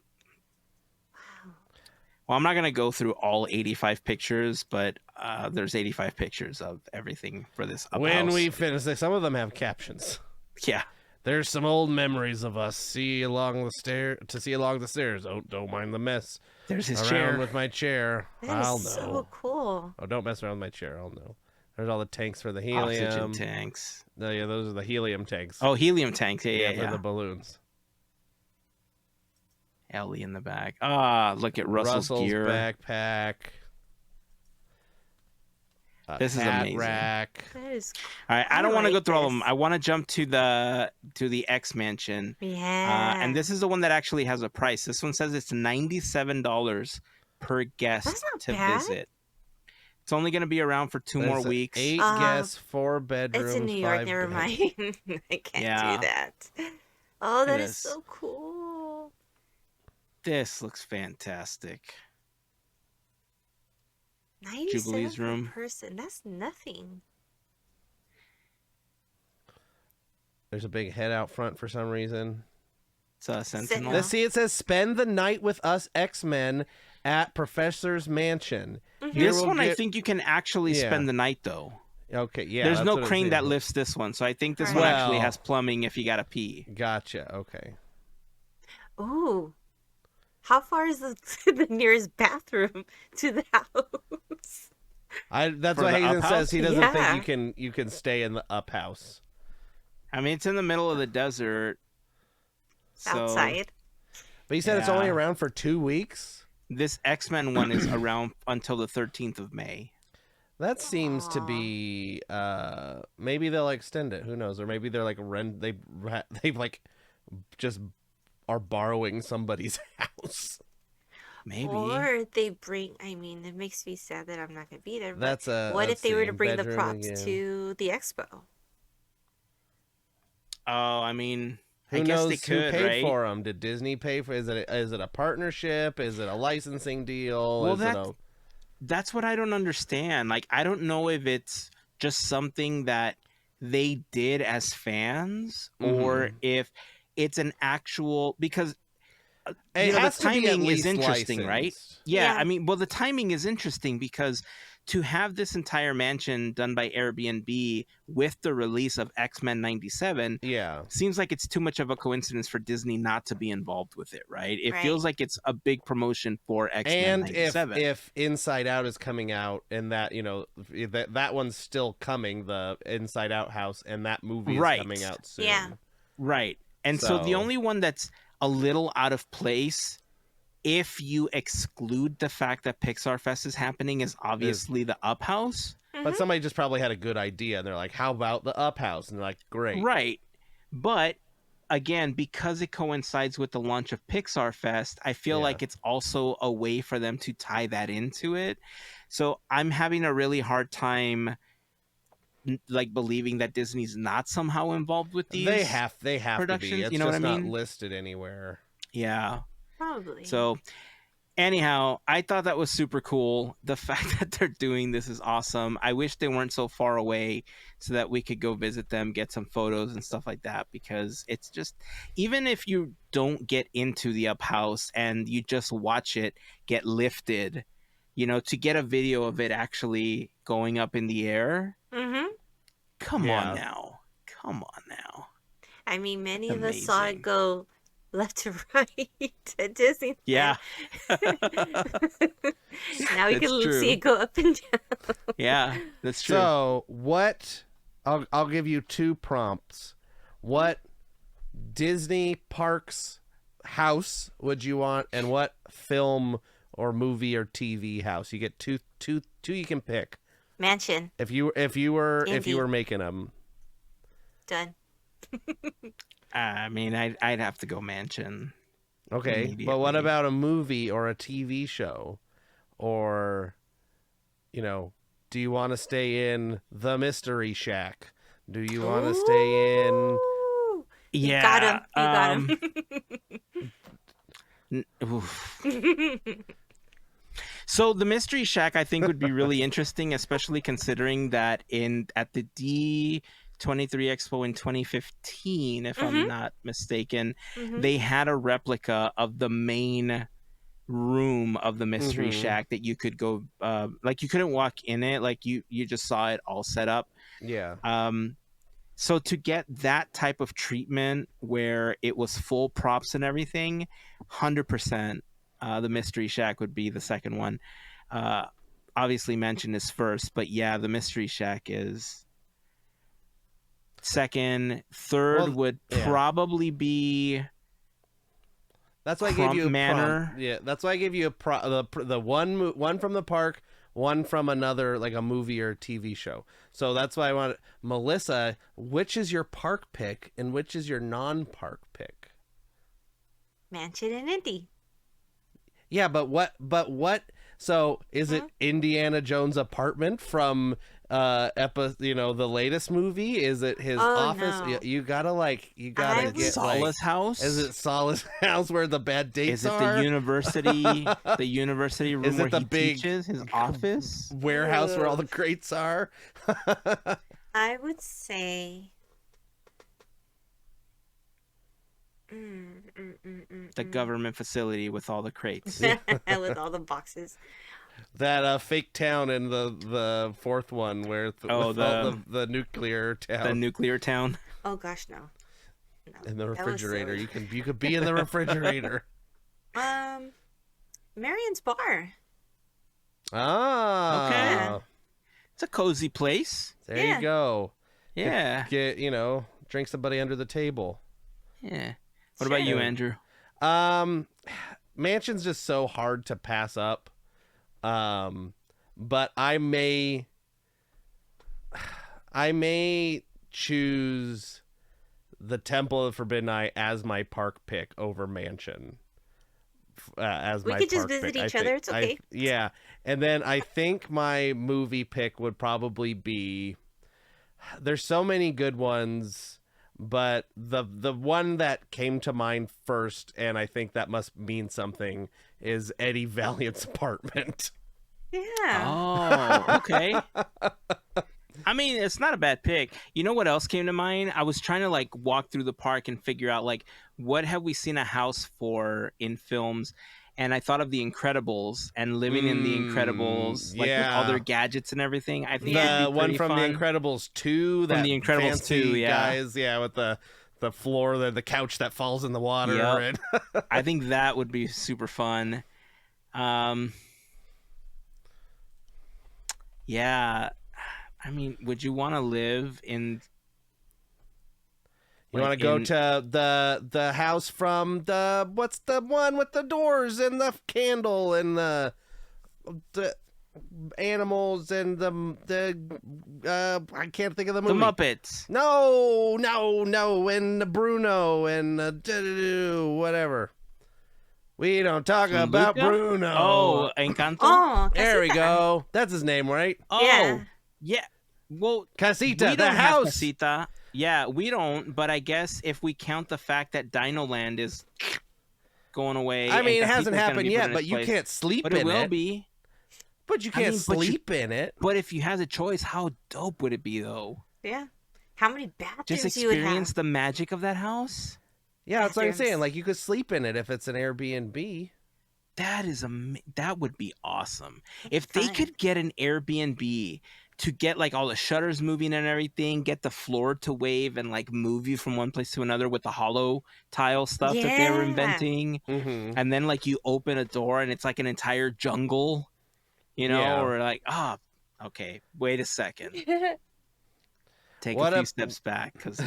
C: Well, I'm not going to go through all 85 pictures, but there's 85 pictures of everything for this up
D: When
C: house.
D: we finish this, some of them have captions.
C: Yeah.
D: There's some old memories of us see along the stairs. Oh, don't mind the mess.
C: There's his
D: around
C: chair.
D: with my chair.
B: That
D: I'll
B: is
D: know.
B: so cool.
D: Oh, don't mess around with my chair. I'll know. There's all the tanks for the helium.
C: Oxygen tanks.
D: No, yeah, those are the helium tanks.
C: Oh, helium tanks. Yeah.
D: for the balloons.
C: Ellie in the back. Ah, look at Russell's gear.
D: backpack.
C: This is
D: hat
C: amazing.
D: rack.
B: That is cool.
C: All right, I don't want to go
B: like
C: through all of them.
B: this.
C: I want to jump to the X Mansion.
B: Yeah.
C: And this is the one that actually has a price. This one says it's $97 per guest
B: That's not
C: to
B: bad.
C: visit. It's only going to be around for 2 more
D: There's
C: weeks.
D: 8 guests, 4 bedrooms.
B: It's in New York.
D: 5
B: Never
D: beds.
B: mind. I can't
C: Yeah.
B: do that. Oh, that
C: It
B: is
C: is.
B: so cool.
C: This looks fantastic.
B: 97
C: Jubilee's
B: per
C: room.
B: person. That's nothing.
D: There's a big head out front for some reason.
C: It's a Sentinel.
B: Sentinel.
D: Let's see. It says, "Spend the night with us X-Men at Professor's Mansion." Here
C: This
D: we'll
C: one, I
D: get-
C: think you can actually
D: Yeah.
C: spend the night, though.
D: Okay, yeah.
C: There's
D: that's
C: no
D: what it
C: crane that
D: seems.
C: lifts this one, so I think this
B: Right.
C: one actually
D: Well-
C: has plumbing if you got to pee.
D: Gotcha. Okay.
B: Ooh. How far is the nearest bathroom to the house?
D: That's
C: For
D: what
C: the
D: Heyzen
C: up house?
D: says. He doesn't
B: Yeah.
D: think you can stay in the up house.
C: I mean, it's in the middle of the desert. So
B: Outside.
D: But he said it's
C: Yeah.
D: only around for 2 weeks.
C: This X-Men one is around until the 13th of May.
D: That seems to
B: Aw.
D: be. Maybe they'll extend it. Who knows? Or maybe they're like they like just are borrowing somebody's house.
C: Maybe.
B: Or they bring, I mean, it makes me sad that I'm not going to be there. But
D: That's a.
B: what if
D: let's
B: they were
D: see,
B: to bring the
D: bedroom
B: props
D: again.
B: to the expo?
C: Oh, I mean, I
D: Who
C: guess
D: knows
C: they could,
D: who paid
C: right?
D: for them? Did Disney pay for? Is it a partnership? Is it a licensing deal?
C: Well,
D: is it a...
C: That's what I don't understand. Like, I don't know if it's just something that they did as fans or if it's an actual, because
D: It
C: you know,
D: has
C: the
D: to be at
C: timing is
D: least
C: interesting, right?
D: licensed.
C: Yeah,
B: Yeah.
C: I mean, well, the timing is interesting because to have this entire mansion done by Airbnb with the release of X-Men 97
D: Yeah.
C: seems like it's too much of a coincidence for Disney not to be involved with it, right? It feels like it's a big promotion for X-Men
D: And
C: 97.
D: if Inside Out is coming out, and that, you know, that one's still coming, the Inside Out house, and that movie is coming out soon.
B: Yeah.
C: Right. And so the only one that's a little out of place, if you exclude the fact that Pixar Fest is happening, is obviously the Up House.
D: But somebody just probably had a good idea, and they're like, how about the Up House? And they're like, great.
C: Right. But again, because it coincides with the launch of Pixar Fest, I feel like it's also a way for them to tie that into it. So I'm having a really hard time like believing that Disney's not somehow involved with these.
D: They have
C: productions,
D: to be. It's
C: you know
D: just
C: what I mean?
D: not listed anywhere.
C: Yeah.
B: Probably.
C: So anyhow, I thought that was super cool. The fact that they're doing this is awesome. I wish they weren't so far away so that we could go visit them, get some photos and stuff like that, because it's just, even if you don't get into the Up House and you just watch it get lifted, you know, to get a video of it actually going up in the air. Come on now.
B: I mean, many of us saw it go left to right at Disney.
C: Yeah.
B: Now we can see it go up and down.
C: Yeah, that's true.
D: So I'll give you 2 prompts. What Disney parks house would you want, and what film or movie or TV house? You get two you can pick.
B: Mansion.
D: If you were making them.
B: Done.
C: I mean, I'd have to go Mansion.
D: Okay, but what about a movie or a TV show? Or, you know, do you want to stay in The Mystery Shack? Do you want to stay in...
B: You got him.
C: So the Mystery Shack, I think, would be really interesting, especially considering that at the D23 Expo in 2015, if I'm not mistaken, they had a replica of the main room of the Mystery Shack that you could go, like you couldn't walk in it, like you just saw it all set up.
D: Yeah.
C: So to get that type of treatment where it was full props and everything, 100%. The Mystery Shack would be the second one. Obviously, Mansion is first, but yeah, the Mystery Shack is second. Third would probably be.
D: That's why I gave you a
C: Manor.
D: Prompt. Yeah, that's why I gave you the one from the park, one from another, like a movie or TV show. So that's why I want Melissa. Which is your park pick, and which is your non-park pick?
B: Mansion and Indy.
D: Yeah, but what? So is it Indiana Jones' apartment from the latest movie? Is it his office?
B: No.
D: You gotta get
C: Solace House.
D: Is it Solace House where the bad dates
C: are? Is it the university room where he
D: big
C: teaches, his office?
D: Warehouse where all the crates are?
B: I would say
C: the government facility with all the crates.
B: with all the boxes.
D: That fake town in the fourth one where the nuclear town.
C: The nuclear town.
B: Oh gosh, no.
D: In the refrigerator. You could be in the refrigerator.
B: Marion's Bar.
D: Ah.
C: Okay. It's a cozy place.
D: There you go.
C: Yeah.
D: Get drink somebody under the table.
C: Yeah. What about you, Andrew?
D: Mansion's just so hard to pass up. But I may choose the Temple of Forbidden Eye as my park pick over Mansion. We
B: could just visit each other. It's okay.
D: Yeah. And then I think my movie pick would probably be, there's so many good ones, but the one that came to mind first, and I think that must mean something, is Eddie Valiant's apartment.
B: Yeah.
C: Oh, okay. I mean, it's not a bad pick. You know what else came to mind? I was trying to walk through the park and figure out what have we seen a house for in films, and I thought of the Incredibles and living in the Incredibles, like with all their gadgets and everything. I think
D: the one
C: pretty
D: from
C: fun.
D: The Incredibles 2,
C: From
D: that
C: The Incredibles
D: fancy
C: 2, yeah.
D: guys, with the floor, the couch that falls in the water.
C: Yep.
D: And
C: I think that would be super fun. Yeah, I mean, would you want to live in?
D: You want to go to the house from what's the one with the doors and the candle and the animals and the I can't think of the movie.
C: The Muppets.
D: No, and the Bruno and whatever. We don't talk about
C: Luca?
D: Bruno.
C: Oh, Encanto.
B: Oh,
D: there we
B: Casita.
D: go. That's his name, right?
C: Oh, yeah. Well,
D: Casita,
C: we
D: the
C: don't have
D: house.
C: Casita. Yeah, we don't. But I guess if we count the fact that Dino Land is going away,
D: I mean, it
C: and
D: hasn't
C: Casita's gonna
D: happened
C: be put
D: yet,
C: in
D: but
C: its
D: you
C: place.
D: can't sleep
C: But
D: in
C: it will be.
D: But you can't
C: mean, but you-
D: sleep in it.
C: But if you had a choice, how dope would it be, though?
B: Yeah. How many bathrooms
C: Just
B: you would
C: experience
B: have?
C: the magic of that house.
D: Yeah, that's what I'm
B: bathrooms.
D: saying. Like, you could sleep in it if it's an Airbnb.
C: That would be awesome. If they
B: fun.
C: could get an Airbnb to get like all the shutters moving and everything, get the floor to wave and like move you from one place to another with the hollow tile stuff that they were
B: Yeah.
C: inventing,
D: Mm-hmm.
C: and then like you open a door and it's like an entire jungle,
D: Yeah.
C: or like, okay, wait a second, take
D: What
C: a few
D: a-
C: steps back, because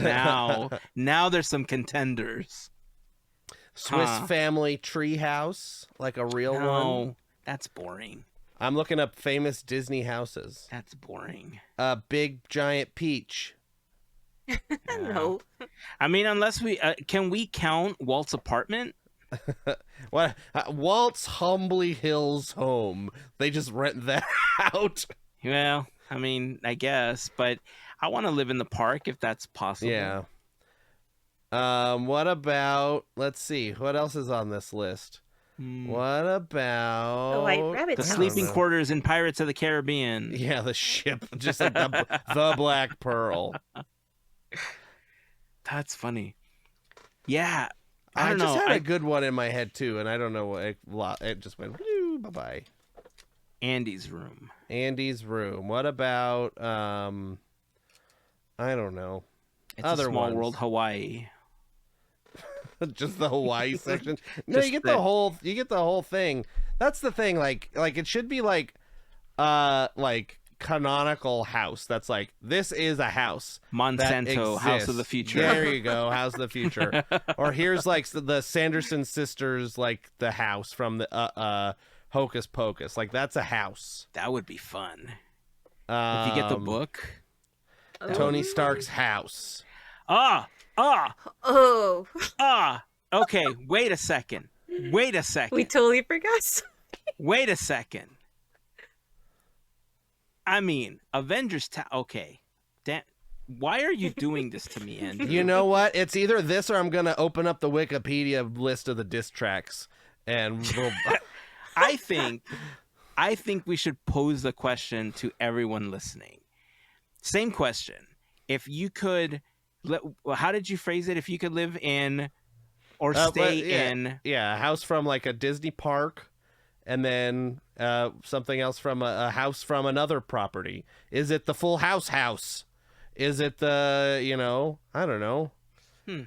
C: now there's some contenders.
D: Swiss
C: Huh.
D: Family Treehouse, like a real one.
C: No, that's boring.
D: I'm looking up famous Disney houses.
C: That's boring.
D: Big Giant Peach.
B: No.
C: I mean, unless we can we count Walt's apartment?
D: What? Walt's Humbly Hills home. They just rent that out.
C: Well, I mean, I guess, but I want to live in the park if that's possible.
D: Yeah. What about? Let's see. What else is on this list? What about
B: The White Rabbit
C: The
B: house.
C: sleeping quarters in Pirates of the Caribbean.
D: Yeah, the ship, just like the Black Pearl.
C: That's funny. Yeah, I don't
D: just
C: know.
D: had a good one in my head too, and I don't know what it just went. Bye bye.
C: Andy's room.
D: Andy's room. What about I don't know.
C: It's
D: Other
C: a small
D: ones.
C: world, Hawaii.
D: Just the Hawaii section. No,
C: Just
D: you get
C: the-
D: the whole. You get the whole thing. That's the thing. Like it should be like canonical house. That's like, this is a house. that
C: Monsanto, House of the
D: exists.
C: Future.
D: There you go, House of the Future. Or here's like the Sanderson sisters, like the house from the Hocus Pocus. Like, that's a house.
C: That would be fun. If you get the book.
D: Tony Stark's house.
C: Oh. Okay, wait a second.
B: We totally forgot.
C: Wait a second. I mean, Avengers okay. Why are you doing this to me, Andrew?
D: You know what? It's either this or I'm gonna open up the Wikipedia list of the diss tracks, and we'll...
C: I think we should pose the question to everyone listening. Same question. If you could, how did you phrase it? If you could live in or stay in,
D: a house from like a Disney park, and then something else from a house from another property. Is it the Full House? Is it the, I don't know.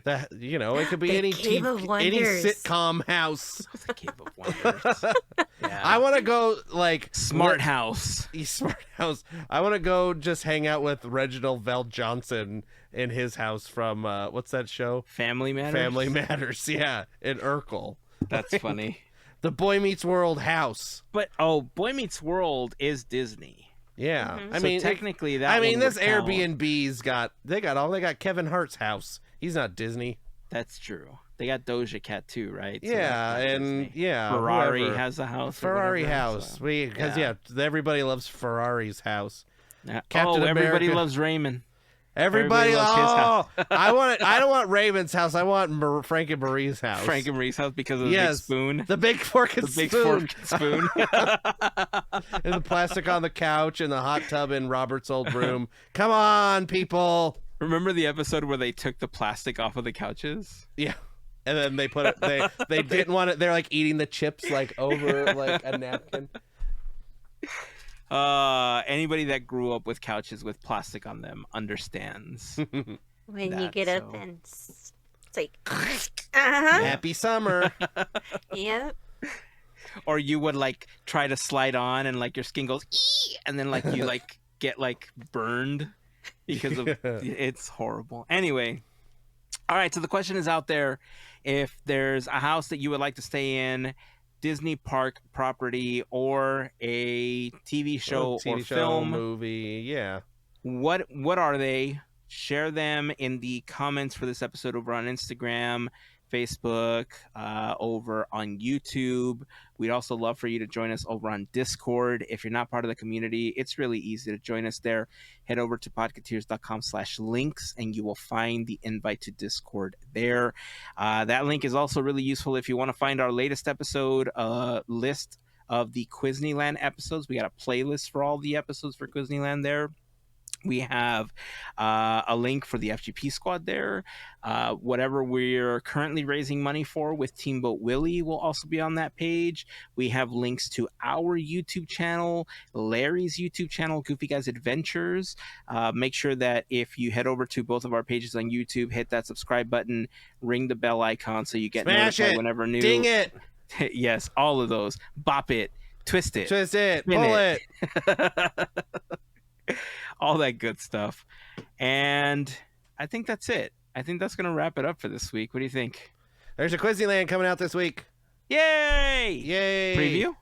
D: That, it could be
B: The
D: any
B: Cave of
D: any
B: Wonders.
D: sitcom house.
C: the Cave of Wonders. Yeah.
D: I want to go like
C: Smart House.
D: Smart House. I want to go just hang out with Reginald Vell Johnson in his house from what's that show?
C: Family Matters.
D: Family Matters. Yeah, in Urkel.
C: That's funny.
D: The Boy Meets World house.
C: But Boy Meets World is Disney.
D: Yeah, I
C: So
D: mean
C: technically that.
D: I mean,
C: one
D: this
C: would count.
D: Airbnb's got Kevin Hart's house. He's not Disney.
C: That's true. They got Doja Cat too, right? So
D: Yeah,
C: that's not
D: and
C: Disney.
D: yeah,
C: Ferrari
D: whoever.
C: has a house. or
D: Ferrari
C: whatever,
D: house.
C: so-
D: Because everybody loves Ferrari's house.
C: Yeah.
D: Captain
C: Everybody
D: America.
C: loves Raymond.
D: Everybody
C: loves his house.
D: I don't want Raven's house. I want Frank and Marie's house.
C: Frank and Marie's house because of the big
D: Yes.
C: spoon.
D: The big fork and
C: The big
D: spoon.
C: fork and spoon.
D: And the plastic on the couch and the hot tub in Robert's old room. Come on, people.
C: Remember the episode where they took the plastic off of the couches?
D: Yeah. And then they put it. They didn't want it. They're like eating the chips like over like a napkin.
C: Anybody that grew up with couches with plastic on them understands.
B: When you
C: That,
B: get up
C: so-
B: and it's like,
D: Happy summer.
B: Yep.
C: Or you would like try to slide on and like your skin goes ee! And then like you like get like burned because of it's horrible. Anyway, all right, so the question is out there: if there's a house that you would like to stay in, Disney park property or a TV show
D: TV
C: or
D: show,
C: film,
D: movie, yeah.
C: what are they? Share them in the comments for this episode over on Instagram, Facebook, over on YouTube. We'd also love for you to join us over on Discord. If you're not part of the community, it's really easy to join us there. Head over to podketeers.com/links and you will find the invite to Discord there. That link is also really useful if you want to find our latest episode list of the Quizneyland episodes. We got a playlist for all the episodes for Quizneyland there. We have a link for the FGP Squad there. Whatever we're currently raising money for with Teamboat Willie will also be on that page. We have links to our YouTube channel, Larry's YouTube channel, Goofy Guys Adventures. Make sure that if you head over to both of our pages on YouTube, hit that subscribe button, ring the bell icon so you get
D: Smash
C: notified
D: it.
C: whenever new.
D: Ding it.
C: Yes, all of those. Bop it, twist it,
D: Twist it.
C: spin
D: Pull
C: it.
D: it.
C: All that good stuff. And I think that's it. I think that's going to wrap it up for this week. What do you think?
D: There's a Quizneyland coming out this week.
C: Yay!
D: Yay.
C: Preview?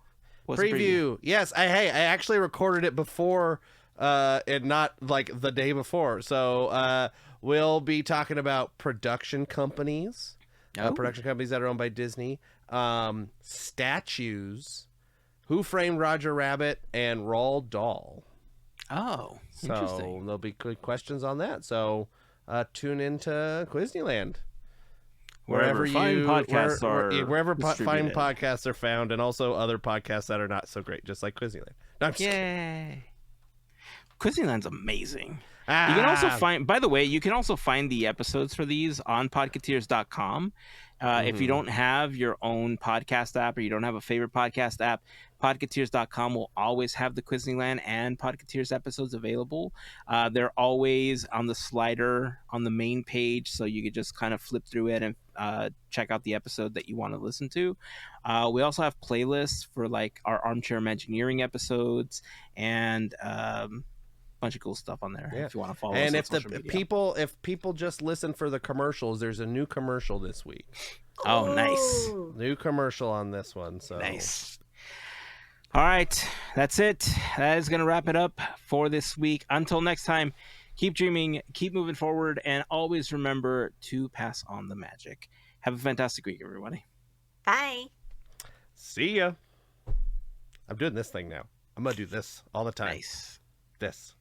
C: What's a
D: Preview. Yes. I actually recorded it before and not like the day before. So we'll be talking about production companies.
C: Oh.
D: Production companies that are owned by Disney. Statues. Who Framed Roger Rabbit and Roald Dahl.
C: Oh,
D: So
C: interesting.
D: there'll be good questions on that. So tune into Quizneyland.
C: Wherever fine podcasts are
D: wherever fine
C: distributed.
D: podcasts are found, and also other podcasts that are not so great, just like Quizneyland. No, I'm just kidding.
C: Yay. Quizneyland's amazing. You can also find, by the way, you can also find the episodes for these on podketeers.com. If you don't have your own podcast app or you don't have a favorite podcast app, podketeers.com will always have the Quizneyland and Podketeers episodes available. They're always on the slider on the main page, so you could just kind of flip through it and check out the episode that you want to listen to. We also have playlists for like our Armchair Imagineering episodes and bunch of cool stuff on there.
D: Yeah.
C: If you want to follow
D: And
C: us on
D: if
C: social media.
D: people just listen for the commercials, there's a new commercial this week.
C: Oh, nice.
B: Ooh.
D: New commercial on this one. So
C: Nice. All right, that's it. That is going to wrap it up for this week. Until next time, keep dreaming, keep moving forward, and always remember to pass on the magic. Have a fantastic week, everybody.
B: Bye.
D: See ya. I'm doing this thing now. I'm gonna do this all the time.
C: Nice.
D: This.